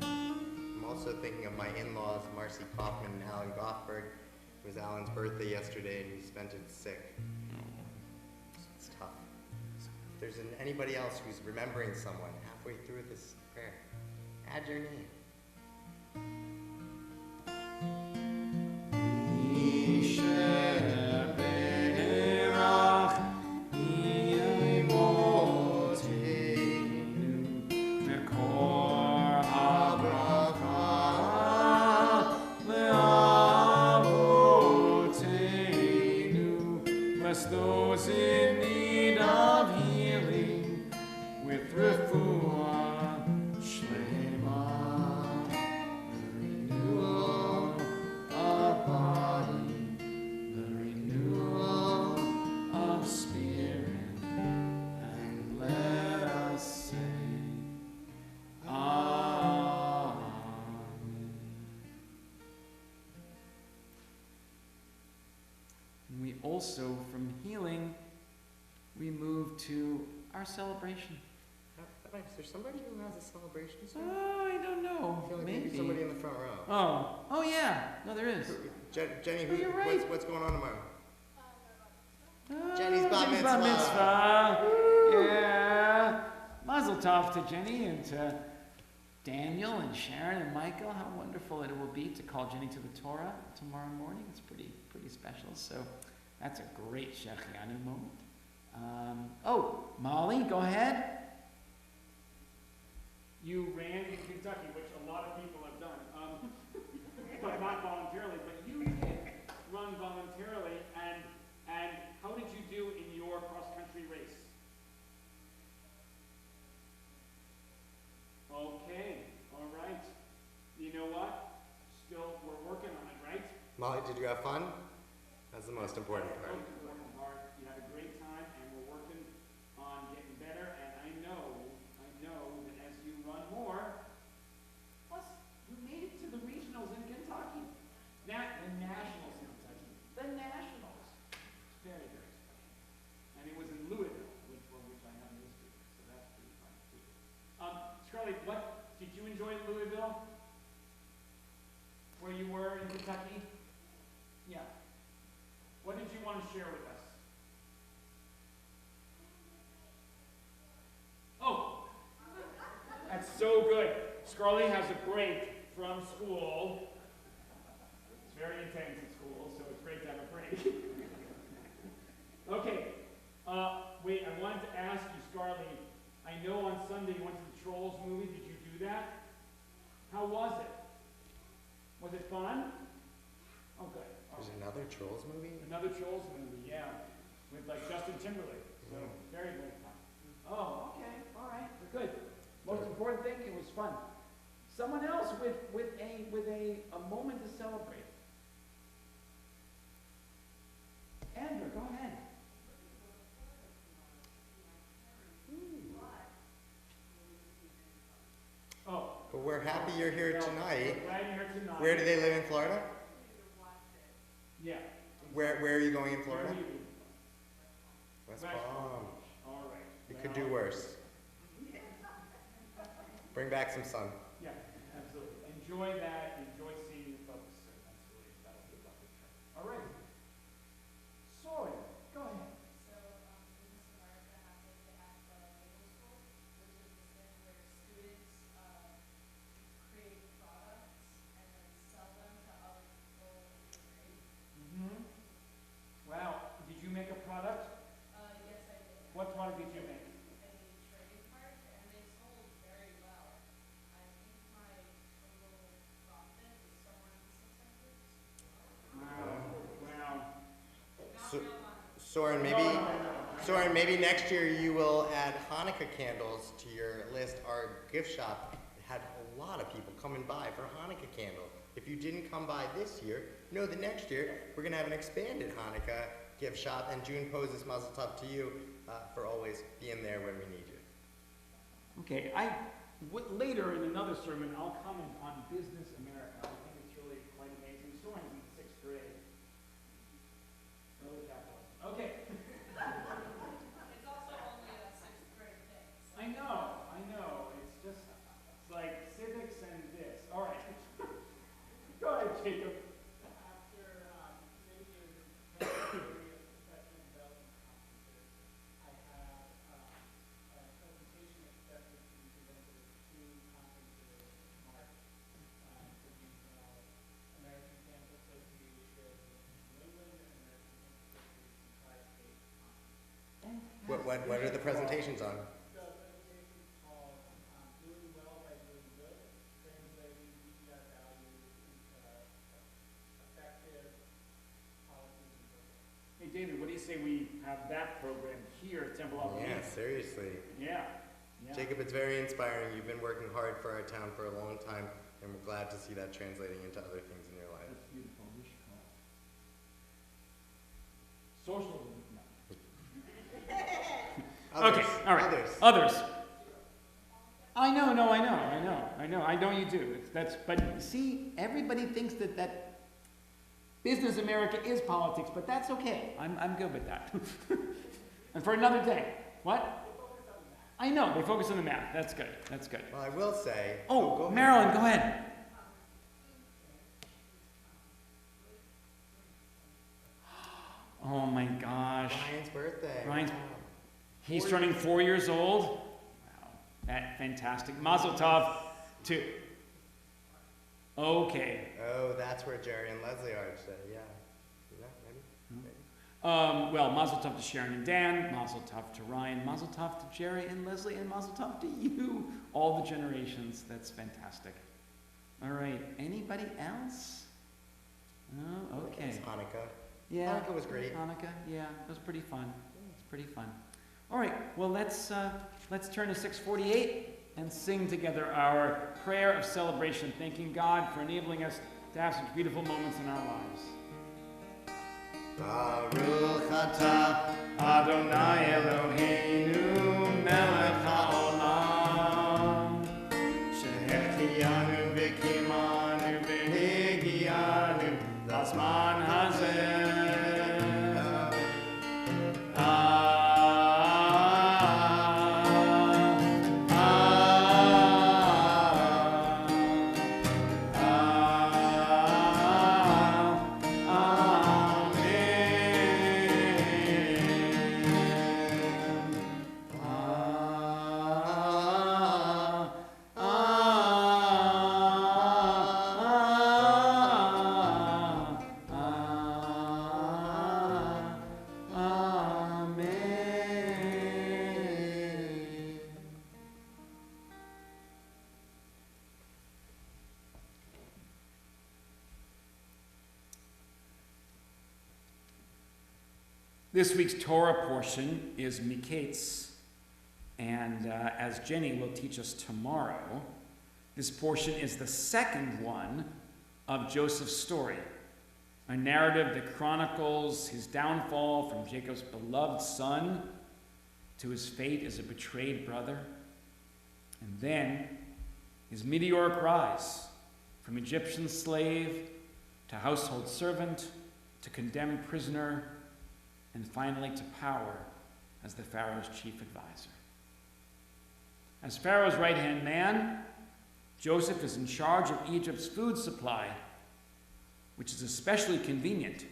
Speaker 1: I'm also thinking of my in-laws, Marcy Kaufman and Alan Goffberg. It was Alan's birthday yesterday, and he spent it sick. It's tough. If there's anybody else who's remembering someone halfway through this prayer, add your name.
Speaker 2: Mishaberach Imotenu Mekor HaBracha Le'avotenu. Bless those in need of healing with refuah shlema, the renewal of body, the renewal of spirit, and let us say, Amen. And we also, from healing, we move to our celebration.
Speaker 1: Is there somebody who has a celebration soon?
Speaker 2: Oh, I don't know.
Speaker 1: I feel like
Speaker 2: Maybe.
Speaker 1: somebody in the front row.
Speaker 2: Oh yeah. No, there is.
Speaker 1: Jenny,
Speaker 2: Oh, you're right.
Speaker 1: what's going on tomorrow?
Speaker 2: Oh,
Speaker 1: Jenny's bat
Speaker 2: Jenny's
Speaker 1: mitzvah.
Speaker 2: Yeah. Mazel tov to Jenny and to Daniel and Sharon and Michael. How wonderful it will be to call Jenny to the Torah tomorrow morning. It's pretty special. So that's a great Shechianu moment. Molly, go ahead.
Speaker 6: You ran in Kentucky, which a lot of people have done, but not voluntarily. But you did run voluntarily, and how did you do in your cross-country race? Okay, all right. You know what? Still, we're working on it, right?
Speaker 1: Molly, did you have fun? That's the most important part.
Speaker 6: Most important part, yeah. enjoy Louisville? Where you were in Kentucky? Yeah. What did you want to share with us? Oh, that's so good. Scarlett has a break from school. It's very intense at school, so it's great to have a break. Okay. Wait, I wanted to ask you, Scarlett, I know on Sunday you went to the Trolls movie. Did you do that? How was it? Was it fun? Oh, good.
Speaker 1: There's another Trolls movie?
Speaker 6: Another Trolls movie, yeah. With like Justin Timberlake. So very, very fun. Oh, okay. All right. Good. Most important thing, it was fun. Someone else with a moment to celebrate. Andrew, go ahead. Oh.
Speaker 1: But we're happy you're here
Speaker 6: Well,
Speaker 1: tonight.
Speaker 6: we're glad you're here tonight.
Speaker 1: Where do they live in Florida?
Speaker 6: Yeah.
Speaker 1: Where are you going in Florida?
Speaker 6: Where will you be?
Speaker 1: West
Speaker 6: West
Speaker 1: Palm.
Speaker 6: All right.
Speaker 1: It could do worse. Bring back some sun.
Speaker 6: Yeah, absolutely. Enjoy that. Enjoy seeing the folks. Absolutely. That'll be a lovely trip. All right. Sawyer, go ahead.
Speaker 7: So, Business America has it at the middle school, which is this thing where students create products and then sell them to other people in the grade.
Speaker 6: Mm-hmm. Wow. Did you make a product?
Speaker 7: Yes, I did.
Speaker 6: What product did you make?
Speaker 7: A trading card, and they sold very well. I think my total profit was somewhere in the 600s.
Speaker 6: Wow.
Speaker 7: Not
Speaker 1: So-
Speaker 7: real money.
Speaker 1: Soren, maybe next year you will add Hanukkah candles to your list. Our gift shop had a lot of people coming by for Hanukkah candle. If you didn't come by this year, know that next year we're going to have an expanded Hanukkah gift shop, and June poses mazel tov to you for always being there when we need you.
Speaker 6: Okay, later in another sermon, I'll comment on Business America. I think it's really quite amazing. Soren's in the 6th grade. Early capitalism. Okay.
Speaker 7: It's also only a 6th grade thing. So
Speaker 6: I know. It's just, it's like civics and this. All right. Go ahead, Jacob.
Speaker 8: After major professional development conferences, I had a presentation expected to be presented at 2 conferences in March, including American Cancer Association in New England and American Cancer Association Tri-State Conference.
Speaker 1: What are the presentations on?
Speaker 8: The presentation is called Doing Well by Doing Good, Translating DEI Values into Effective Policies and Programs.
Speaker 6: Hey, David, what do you say we have that program here at Temple Upper
Speaker 1: Yeah,
Speaker 6: East?
Speaker 1: seriously.
Speaker 6: Yeah.
Speaker 1: Jacob, it's very inspiring. You've been working hard for our town for a long time, and we're glad to see that translating into other things in your life.
Speaker 6: That's beautiful. We should call it socialism. No.
Speaker 1: Others,
Speaker 6: Okay, all right.
Speaker 1: Others.
Speaker 6: I know. I know you do. But see, everybody thinks that Business America is politics, but that's okay. I'm good with that. And for another day. What? I know, they focus on the math. That's good.
Speaker 1: Well, I will say.
Speaker 6: Oh,
Speaker 1: go ahead.
Speaker 6: Marilyn, go ahead. Oh my gosh.
Speaker 1: Ryan's birthday.
Speaker 6: Ryan's-
Speaker 1: Wow.
Speaker 6: He's turning 4 years old. Wow, that fantastic. Mazel tov to. Okay.
Speaker 1: Oh, that's where Jerry and Leslie are today. Yeah. Yeah, maybe.
Speaker 6: Well, mazel tov to Sharon and Dan. Mazel tov to Ryan. Mazel tov to Jerry and Leslie, and mazel tov to you. All the generations. That's fantastic. All right. Anybody else? No. Okay.
Speaker 1: It's Hanukkah.
Speaker 6: Yeah.
Speaker 1: Hanukkah was great.
Speaker 6: Hanukkah. Yeah, it was pretty fun. It's pretty fun. All right. Well, let's turn to 648 and sing together our prayer of celebration, thanking God for enabling us to have such beautiful moments in our lives.
Speaker 1: Baruch atah
Speaker 6: Adonai Eloheinu melech haolam
Speaker 1: שהחיינו וקיימנו והגיענו
Speaker 6: לזמן הזה.
Speaker 2: This week's Torah portion is Miketz, and as Jenny will teach us tomorrow, this portion is the second one of Joseph's story, a narrative that chronicles his downfall from Jacob's beloved son to his fate as a betrayed brother, and then his meteoric rise from Egyptian slave to household servant to condemned prisoner, and finally to power as the Pharaoh's chief advisor. As Pharaoh's right-hand man, Joseph is in charge of Egypt's food supply, which is especially convenient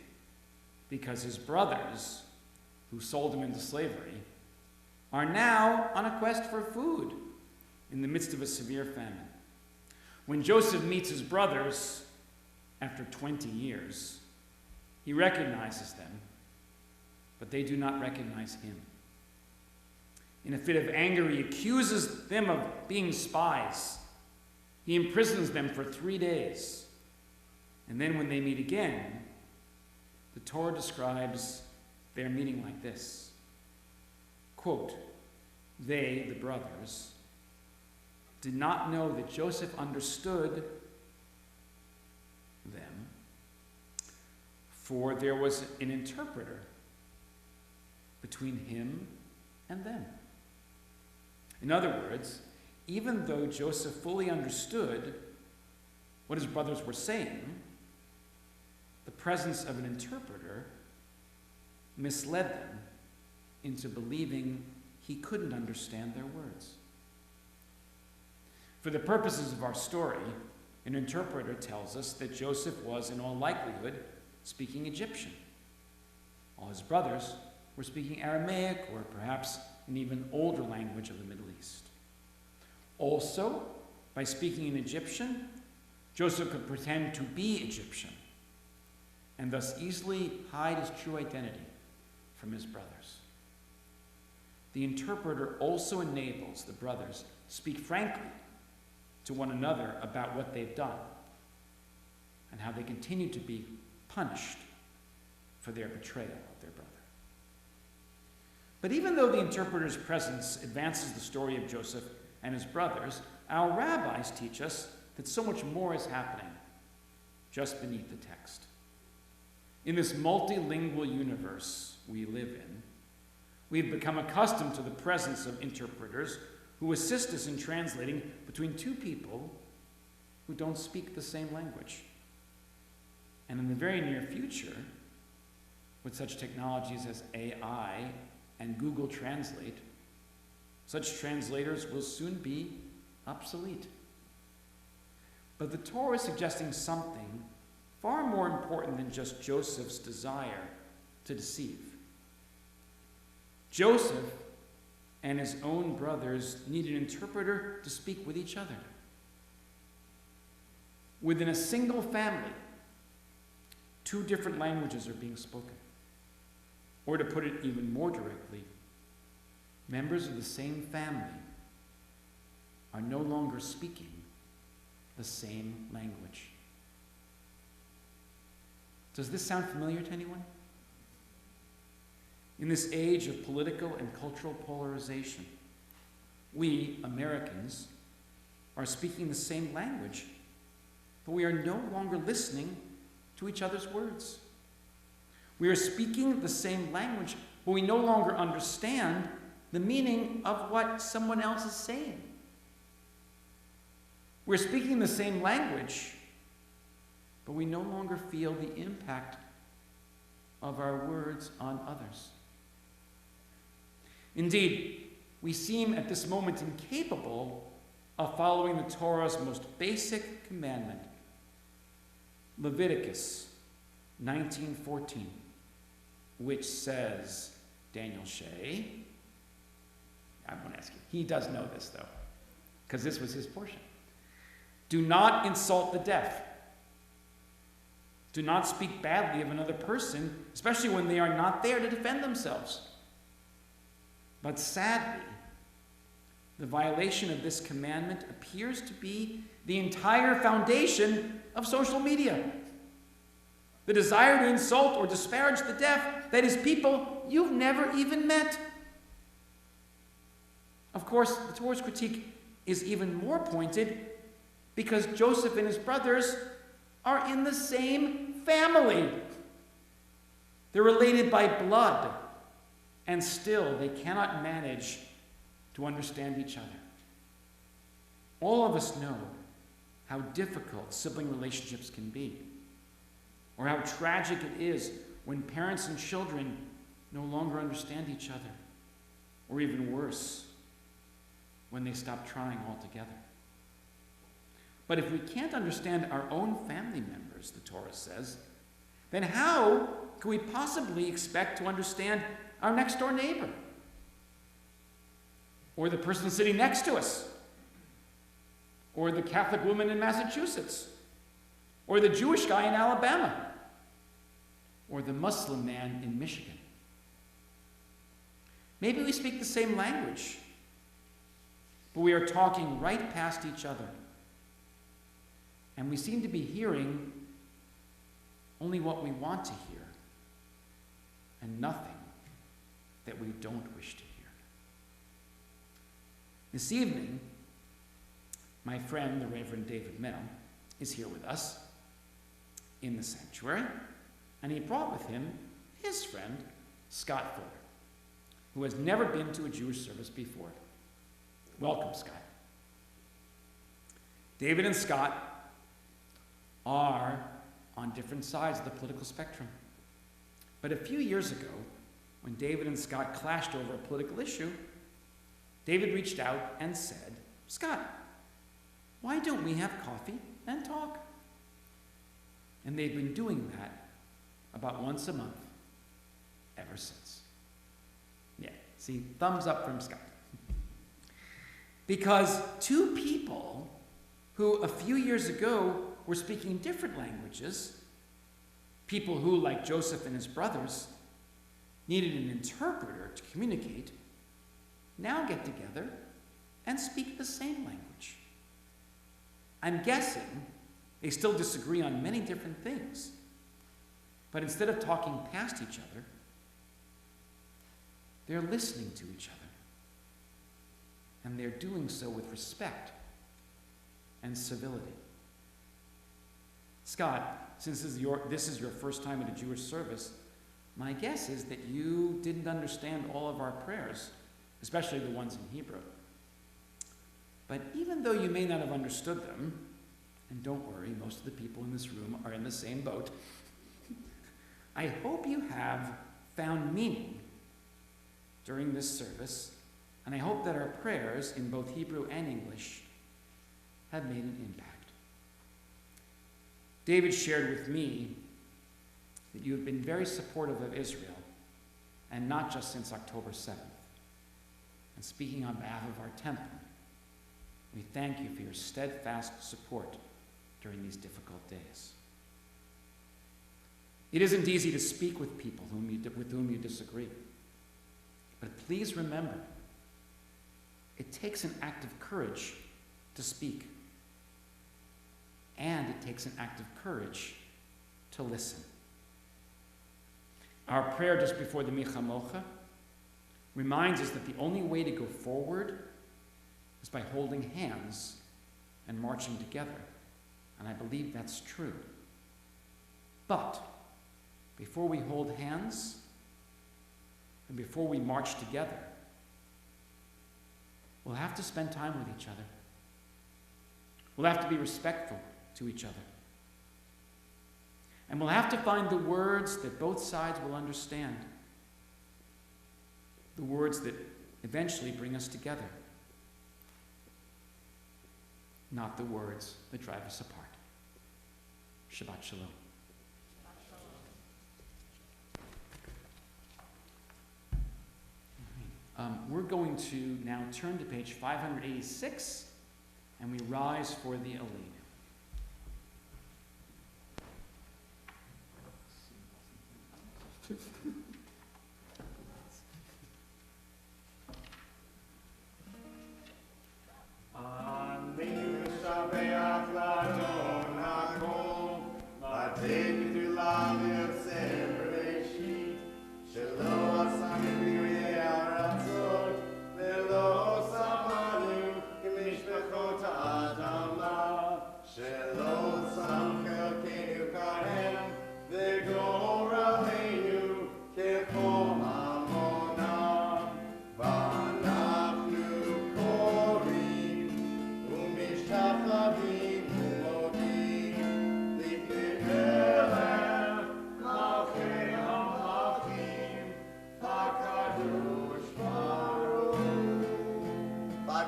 Speaker 2: because his brothers, who sold him into slavery, are now on a quest for food in the midst of a severe famine. When Joseph meets his brothers after 20 years, he recognizes them, but they do not recognize him. In a fit of anger, he accuses them of being spies. He imprisons them for 3 days. And then when they meet again, the Torah describes their meeting like this. Quote, "They, the brothers, did not know that Joseph understood them, for there was an interpreter between him and them." In other words, even though Joseph fully understood what his brothers were saying, the presence of an interpreter misled them into believing he couldn't understand their words. For the purposes of our story, an interpreter tells us that Joseph was, in all likelihood, speaking Egyptian. All his brothers were speaking Aramaic, or perhaps an even older language of the Middle East. Also, by speaking in Egyptian, Joseph could pretend to be Egyptian and thus easily hide his true identity from his brothers. The interpreter also enables the brothers to speak frankly to one another about what they've done and how they continue to be punished for their betrayal of their brother. But even though the interpreter's presence advances the story of Joseph and his brothers, our rabbis teach us that so much more is happening just beneath the text. In this multilingual universe we live in, we've become accustomed to the presence of interpreters who assist us in translating between two people who don't speak the same language. And in the very near future, with such technologies as AI and Google Translate, such translators will soon be obsolete. But the Torah is suggesting something far more important than just Joseph's desire to deceive. Joseph and his own brothers need an interpreter to speak with each other. Within a single family, two different languages are being spoken. Or to put it even more directly, members of the same family are no longer speaking the same language. Does this sound familiar to anyone? In this age of political and cultural polarization, we, Americans, are speaking the same language, but we are no longer listening to each other's words. We are speaking the same language, but we no longer understand the meaning of what someone else is saying. We're speaking the same language, but we no longer feel the impact of our words on others. Indeed, we seem at this moment incapable of following the Torah's most basic commandment, Leviticus 19:14, which says, Daniel Shea, I won't ask you, he does know this though, because this was his portion. Do not insult the deaf. Do not speak badly of another person, especially when they are not there to defend themselves. But sadly, the violation of this commandment appears to be the entire foundation of social media. the desire to insult or disparage the deaf, that is, people you've never even met. Of course, the Torah's critique is even more pointed because Joseph and his brothers are in the same family. They're related by blood, and still they cannot manage to understand each other. All of us know how difficult sibling relationships can be, or how tragic it is when parents and children no longer understand each other, or even worse, when they stop trying altogether. But if we can't understand our own family members, the Torah says, then how can we possibly expect to understand our next door neighbor? Or the person sitting next to us? Or the Catholic woman in Massachusetts? Or the Jewish guy in Alabama? Or the Muslim man in Michigan? Maybe we speak the same language, but we are talking right past each other. And we seem to be hearing only what we want to hear, and nothing that we don't wish to hear. This evening, my friend, the Reverend David Mell, is here with us in the sanctuary, and he brought with him his friend, Scott Fuller, who has never been to a Jewish service before. Welcome, Scott. David and Scott are on different sides of the political spectrum. But a few years ago, when David and Scott clashed over a political issue, David reached out and said, "Scott, why don't we have coffee and talk?" And they've been doing that about once a month ever since. Yeah, see, thumbs up from Scott. Because two people who a few years ago were speaking different languages, people who, like Joseph and his brothers, needed an interpreter to communicate, now get together and speak the same language. I'm guessing they still disagree on many different things, but instead of talking past each other, they're listening to each other. And they're doing so with respect and civility. Scott, since this is your first time at a Jewish service, my guess is that you didn't understand all of our prayers, especially the ones in Hebrew. But even though you may not have understood them, and don't worry, most of the people in this room are in the same boat, I hope you have found meaning during this service, and I hope that our prayers in both Hebrew and English have made an impact. David shared with me that you have been very supportive of Israel, and not just since October 7th. And speaking on behalf of our temple, we thank you for your steadfast support during these difficult days. It isn't easy to speak with people with whom you disagree. But please remember, it takes an act of courage to speak. And it takes an act of courage to listen. Our prayer just before the Micha Mocha reminds us that the only way to go forward is by holding hands and marching together. And I believe that's true. But before we hold hands and before we march together, we'll have to spend time with each other. We'll have to be respectful to each other. And we'll have to find the words that both sides will understand. The words that eventually bring us together. Not the words that drive us apart. Shabbat Shalom. We're going to now turn to page 586, and we rise for the Aliyah.
Speaker 4: Amen.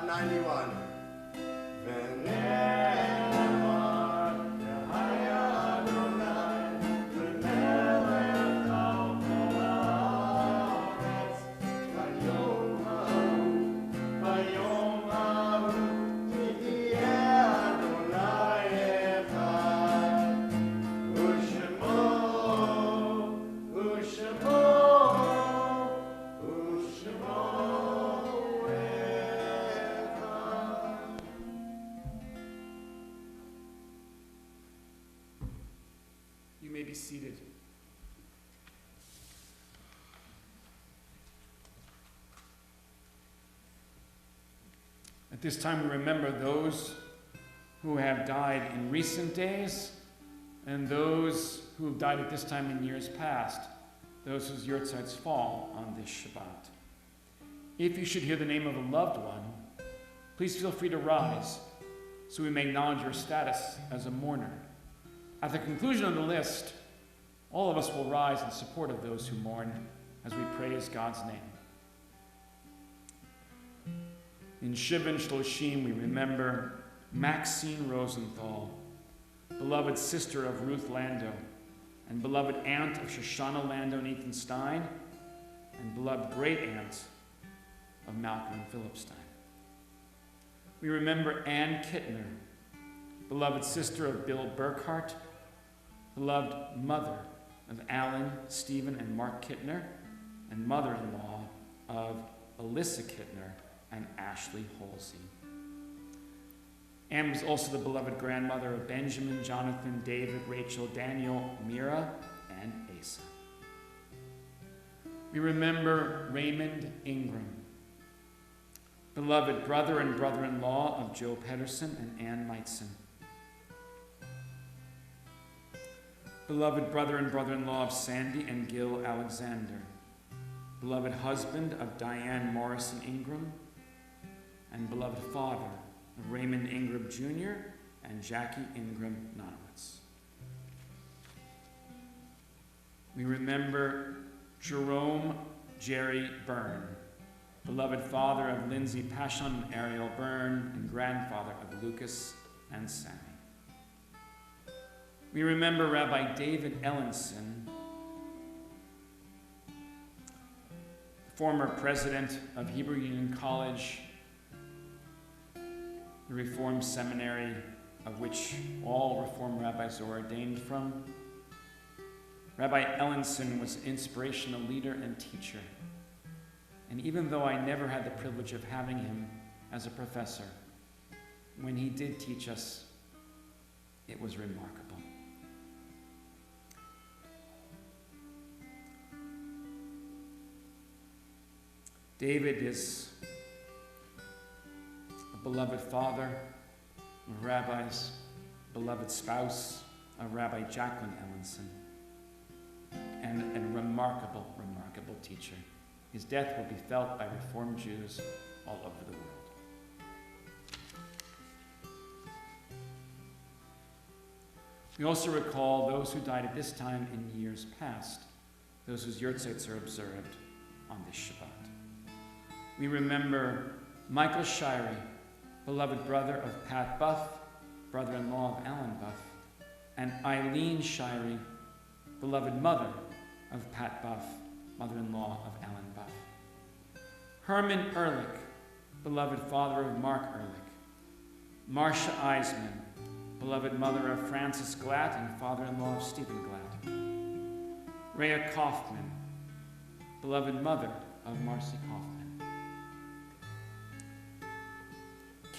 Speaker 1: 91.
Speaker 6: You may be seated. At this time, we remember those who have died in recent days and those who have died at this time in years past, those whose yurtzites fall on this Shabbat. If you should hear the name of a loved one, please feel free to rise so we may acknowledge your status as a mourner. At the conclusion of the list, all of us will rise in support of those who mourn as we praise God's name. In Shiv and Shloshim, we remember Maxine Rosenthal, beloved sister of Ruth Lando, and beloved aunt of Shoshana Lando and Ethan Stein, and beloved great-aunt of Malcolm and Philip Stein. We remember Ann Kittner, beloved sister of Bill Burkhart, beloved mother of Alan, Stephen, and Mark Kittner, and mother-in-law of Alyssa Kittner and Ashley Halsey. Anne was also the beloved grandmother of Benjamin, Jonathan, David, Rachel, Daniel, Mira, and Asa. We remember Raymond Ingram, beloved brother and brother-in-law of Joe Pedersen and Ann Meitzen. Beloved brother and brother-in-law of Sandy and Gil Alexander. Beloved husband of Diane Morrison Ingram. And beloved father of Raymond Ingram Jr. and Jackie Ingram Nonowitz. We remember Jerome Jerry Byrne, beloved father of Lindsay Pashon and Ariel Byrne, and grandfather of Lucas and Sammy. We remember Rabbi David Ellenson, former president of Hebrew Union College, the Reformed Seminary of which all Reformed rabbis are ordained from. Rabbi Ellenson was an inspirational leader and teacher. And even though I never had the privilege of having him as a professor, when he did teach us, it was remarkable. David is a beloved father of rabbis, beloved spouse of Rabbi Jacqueline Ellenson, and a remarkable, remarkable teacher. His death will be felt by Reformed Jews all over the world. We also recall those who died at this time in years past, those whose yurtzites are observed on this Shabbat. We remember Michael Shirey, beloved brother of Pat Buff, brother-in-law of Alan Buff, and Eileen Shirey, beloved mother of Pat Buff, mother-in-law of Alan Buff. Herman Ehrlich, beloved father of Mark Ehrlich. Marcia Eisman, beloved mother of Francis Glatt and father-in-law of Stephen Glatt. Rhea Kaufman, beloved mother of Marcy Kaufman.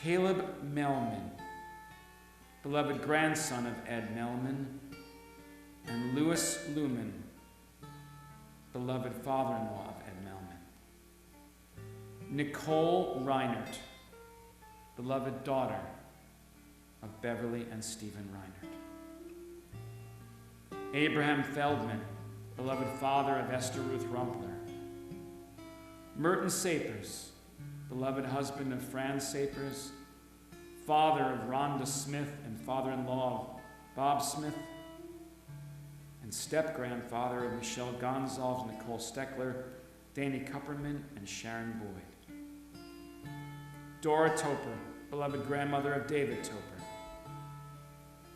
Speaker 6: Caleb Melman, beloved grandson of Ed Melman, and Louis Lumen, beloved father-in-law of Ed Melman. Nicole Reinert, beloved daughter of Beverly and Stephen Reinert. Abraham Feldman, beloved father of Esther Ruth Rumpler. Merton Sapers, beloved husband of Fran Sapers, father of Rhonda Smith and father-in-law of Bob Smith, and step-grandfather of Michelle Gonzalez, Nicole Steckler, Danny Kupperman, and Sharon Boyd.
Speaker 2: Dora Toper, beloved grandmother of David Toper,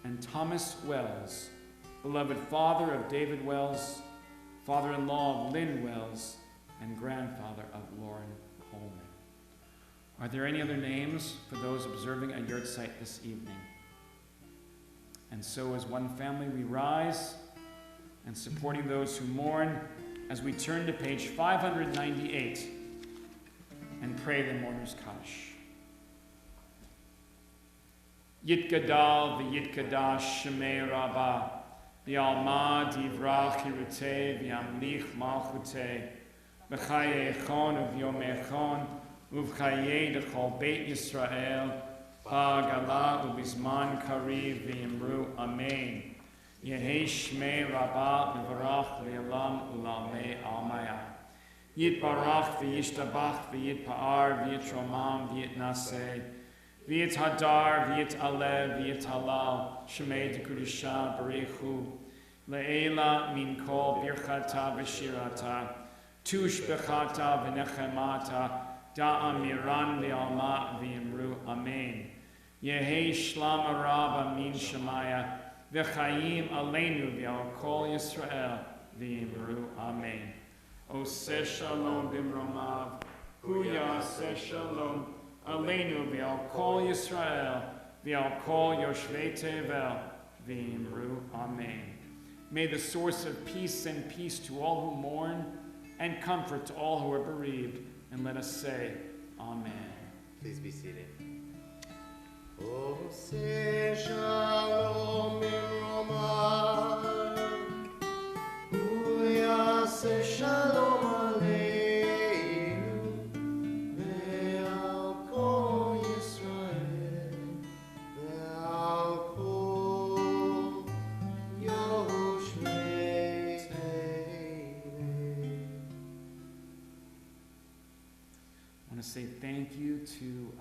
Speaker 2: and Thomas Wells, beloved father of David Wells, father-in-law of Lynn Wells, and grandfather of Lauren Coleman. Are there any other names for those observing a yahrzeit this evening? And so as one family we rise, and supporting those who mourn, as we turn to page 598 and pray the mourner's Kaddish. Yitgadal v'yitgadash shemei Rabbah, v'alma divrach hirutei v'yamlich malchutei, v'chaye echon uv'yom echon, uv'chaye dechol beit Yisrael, ba'gala u'bizman kariv v'yimru amen. Yehei shmei Rabbah v'varach v'yalam u'lamei almaya. Yitbarach v'yishtabach v'yitpa'ar v'yitromam v'yitnaseh. V'yit hadar, v'yit alev, v'yit halal, shemei dekudisha barechu, le'ela min kol birchata v'shirata, tush bechata v'nechemata, da'amiran v'alma v'yimru amen. Yehei shlam arab amin shemaya, v'chayim aleinu v'al kol Yisrael, v'yimru amen. Oseh shalom b'mromav, hu yaseh shalom, Aleinu v'al kol Yisrael, v'al kol Yoshvei Tevel, v'imru amen. May the source of peace send peace to all who mourn, and comfort to all who are bereaved, and let us say, Amen.
Speaker 1: Please be seated. Oseh shalom b'mromav, hu yaseh shalom aleinu.
Speaker 2: Say thank you to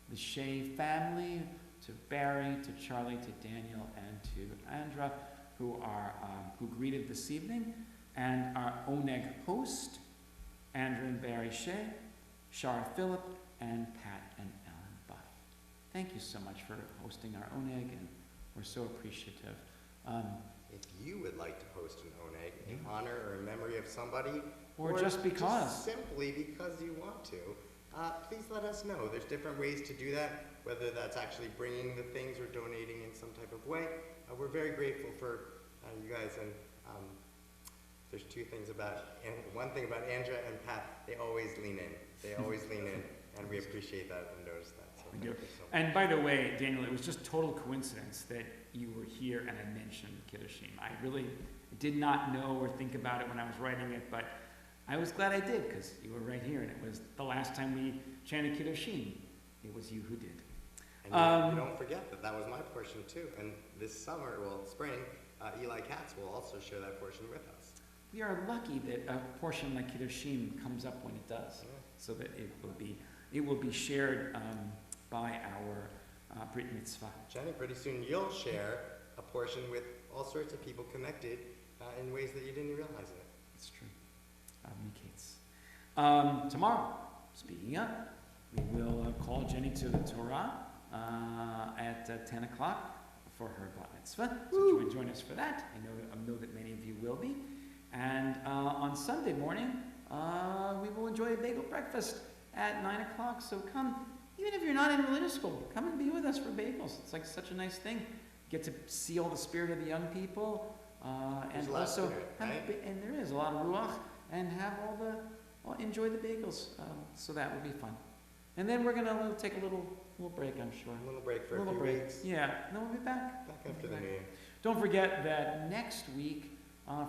Speaker 2: the Shea family, to Barry, to Charlie, to Daniel, and to Andra, who greeted this evening, and our Oneg host, Andrew and Barry Shea, Shara Phillip, and Pat and Ellen Buff. Thank you so much for hosting our Oneg, and we're so appreciative.
Speaker 1: If you would like to host an Oneg in honor or in memory of somebody,
Speaker 2: or just because.
Speaker 1: Just simply because you want to, please let us know. There's different ways to do that, whether that's actually bringing the things or donating in some type of way. We're very grateful for you guys, and there's two things and one thing about Andra and Pat, they always lean in. They always lean in, and we appreciate that and notice that. So
Speaker 2: We do.
Speaker 1: thank you so much.
Speaker 2: And by the way, Daniel, it was just total coincidence that you were here and I mentioned Kiddushim. I really did not know or think about it when I was writing it, but I was glad I did, because you were right here, and it was the last time we chanted Kiddushim. It was you who did.
Speaker 1: And you don't forget that was my portion too. And this summer, spring, Eli Katz will also share that portion with us.
Speaker 2: We are lucky that a portion like Kiddushim comes up when it does, so that it will be shared by our Brit Mitzvah.
Speaker 1: Jenny, pretty soon you'll share a portion with all sorts of people connected in ways that you didn't realize it.
Speaker 2: It's true. Me, Kate's. Tomorrow, speaking up, we will call Jenny to the Torah at 10 o'clock for her bat mitzvah. So join us for that. I know that many of you will be. And on Sunday morning, we will enjoy a bagel breakfast at 9 o'clock. So come, even if you're not in religious school, come and be with us for bagels. It's like such a nice thing. Get to see all the spirit of the young people, and also and there is a lot of ruach. And have enjoy the bagels. So that will be fun. And then we're gonna take a little break, I'm sure.
Speaker 1: A little break for a few weeks.
Speaker 2: Yeah, and then we'll be back.
Speaker 1: Back after the New Year.
Speaker 2: Don't forget that next week,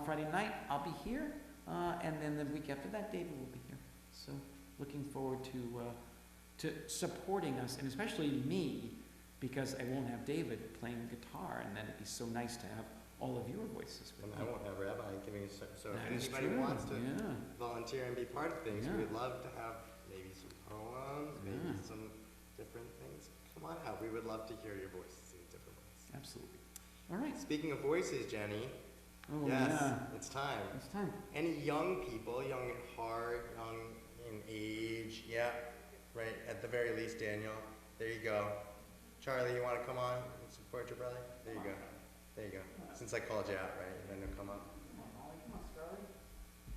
Speaker 2: Friday night, I'll be here. And then the week after that, David will be here. So looking forward to supporting us, and especially me, because I won't have David playing guitar, and then it'd be so nice to have all of your voices with
Speaker 1: And
Speaker 2: me.
Speaker 1: I won't have Rabbi giving us, so
Speaker 2: That
Speaker 1: if
Speaker 2: is
Speaker 1: anybody
Speaker 2: true,
Speaker 1: wants to
Speaker 2: yeah.
Speaker 1: volunteer and be part of things,
Speaker 2: Yeah.
Speaker 1: we would love to have maybe some poems, maybe
Speaker 2: Yeah.
Speaker 1: some different things. Come on out. We would love to hear your voices in different ways.
Speaker 2: Absolutely. All right.
Speaker 1: Speaking of voices, Jenny,
Speaker 2: Oh,
Speaker 1: yes,
Speaker 2: yeah.
Speaker 1: it's time.
Speaker 2: It's time.
Speaker 1: Any young people, young at heart, young in age, right? At the very least, Daniel. There you go. Charlie, you want to come on and support your brother? There you go. There you go. Since I called you out, right? And then you'll come up.
Speaker 6: Come on, Molly. Come on, Scarlett.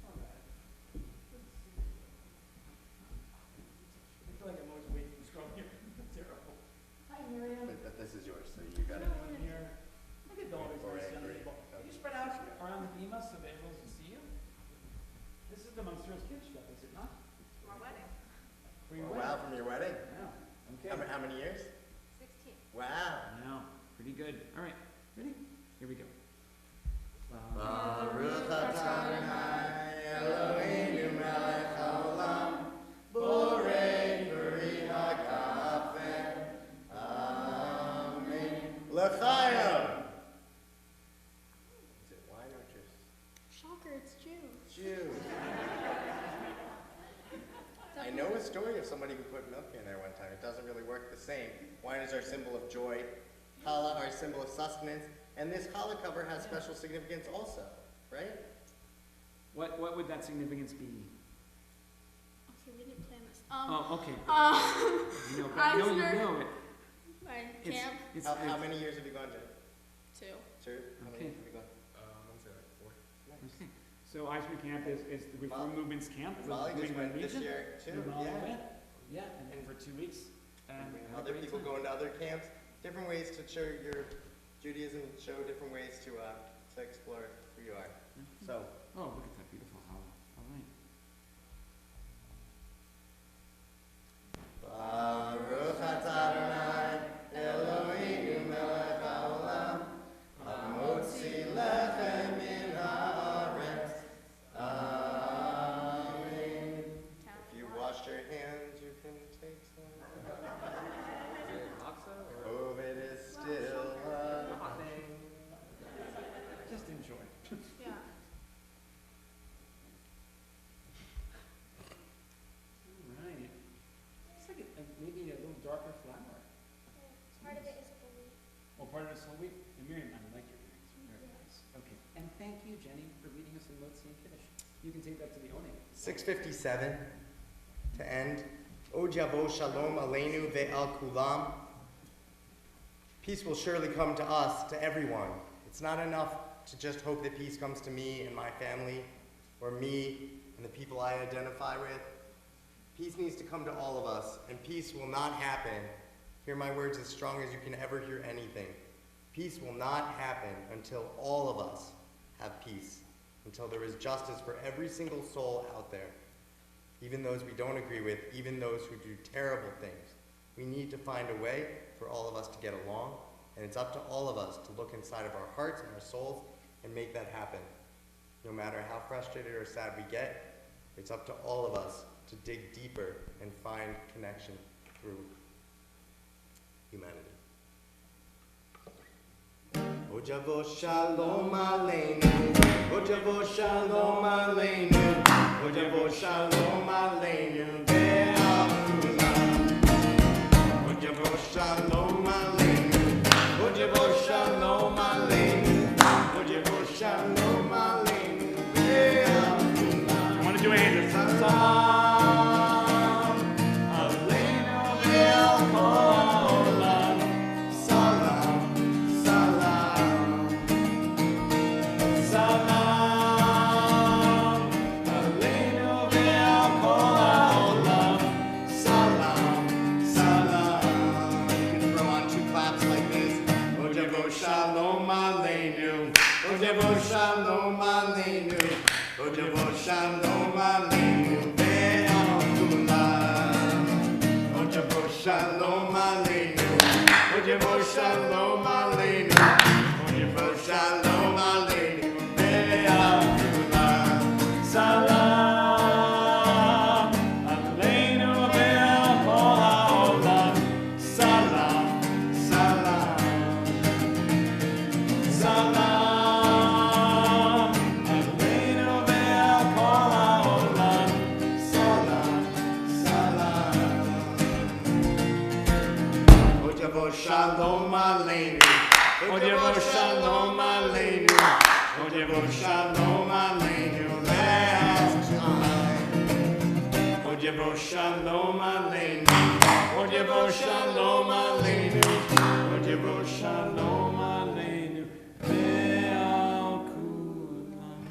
Speaker 6: All right. I feel like I'm always waiting for Scarlett. It's terrible. Hi, Miriam.
Speaker 1: But this is yours, so you got it.
Speaker 6: Here. Look at all these nice young people. You spread out around the bima so that everyone can see you. This is the Monsters Kids stuff, is it not?
Speaker 7: For our wedding.
Speaker 6: For your
Speaker 1: Oh,
Speaker 6: wedding?
Speaker 1: wow, from your wedding?
Speaker 6: Yeah. Okay.
Speaker 1: How many years?
Speaker 7: 16.
Speaker 1: Wow.
Speaker 2: Wow, pretty good. All right, ready? Here we go.
Speaker 1: Baruch atah Adonai Eloheinu melech haolam, borei peri hagafen. Amen. L'chaim. Is it wine or juice?
Speaker 5: Shocker, it's June.
Speaker 1: Juice. I know a story of somebody who put milk in there one time. It doesn't really work the same. Wine is our symbol of joy. Challah, our symbol of sustenance. And this challah cover has special significance also, right?
Speaker 2: What would that significance be?
Speaker 5: Okay, we didn't plan this.
Speaker 2: Oh, okay. You know,
Speaker 5: I
Speaker 2: but no, you
Speaker 5: started-
Speaker 2: know it.
Speaker 5: My
Speaker 2: It's,
Speaker 5: camp,
Speaker 2: it's,
Speaker 1: How many years have you gone, Jay?
Speaker 5: 2.
Speaker 1: Two? How many
Speaker 2: Okay.
Speaker 1: years have you gone?
Speaker 2: okay.
Speaker 6: So Eisman Camp is the Reform Movement's camp. for
Speaker 1: Molly
Speaker 6: the
Speaker 1: just
Speaker 6: New
Speaker 1: went
Speaker 6: England
Speaker 1: this
Speaker 6: region.
Speaker 1: year too,
Speaker 6: And Molly
Speaker 1: yeah.
Speaker 6: went. Yeah, and for 2 weeks. And had a
Speaker 1: Other
Speaker 6: great
Speaker 1: people
Speaker 6: time.
Speaker 1: go into other camps, different ways to show your Judaism, show different ways to explore who you are. So,
Speaker 2: Oh, look at that beautiful hollow. All right.
Speaker 1: Baruch atah Adonai Eloheinu melech haolam, hamotzi lechem min haaretz. Amen. If you washed your hands, you can take some. COVID is still a thing.
Speaker 6: Just enjoy.
Speaker 5: Yeah.
Speaker 6: All right. Looks like maybe a little darker flower.
Speaker 7: Part of it is blue.
Speaker 6: Well, part of it's whole wheat. And Miriam, I like your earrings. Very nice. Okay. And thank you, Jenny, for leading us in Motzi and Kiddush. You can take that to the Onig.
Speaker 1: 657 to end. O Javo Shalom Aleinu Ve'al Kulam. Peace will surely come to us, to everyone. It's not enough to just hope that peace comes to me and my family, or me and the people I identify with. Peace needs to come to all of us, and peace will not happen. Hear my words as strong as you can ever hear anything. Peace will not happen until all of us have peace, until there is justice for every single soul out there, even those we don't agree with, even those who do terrible things. We need to find a way for all of us to get along, and it's up to all of us to look inside of our hearts and our souls and make that happen. No matter how frustrated or sad we get, it's up to all of us to dig deeper and find connection through humanity. O Javo Shalom Aleinu, O Javo Shalom Aleinu, O Javo Shalom Aleinu, Ve'al Kulam. O Javo Shalom Aleinu, O Javo Shalom Aleinu, O Javo Shalom Aleinu, Ve'al Kulam.
Speaker 6: I want to do a hand.
Speaker 1: Salam Aleinu Ve'al Kulam. Salam, salam, salam Aleinu ve'al kol ha'olam. Salam, salam. You can throw on 2 claps like this. O Javo Shalom Aleinu, O Javo Shalom Aleinu, O Javo Shalom Aleinu ve'al kulam. O Javo Shalom Aleinu, O Javo Shalom Aleinu, O Javo Shalom Aleinu ve'al kulam.
Speaker 6: Salam Aleinu ve'al kol ha'olam.
Speaker 1: Salam, salam, salam Aleinu ve'al kol ha'olam. Salam, salam. O Javo Shalom Aleinu, O Javo Shalom Aleinu, O Javo Shalom Aleinu ve'al kulam. O
Speaker 4: Od Yavo Shalom Aleinu. Od Yavo Shalom Aleinu. Od Yavo Shalom Aleinu. Ve'al kulam.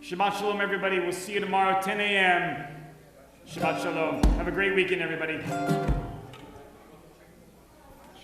Speaker 6: Shabbat Shalom, everybody. We'll see you tomorrow, 10 a.m. Shabbat Shalom. Have a great weekend, everybody.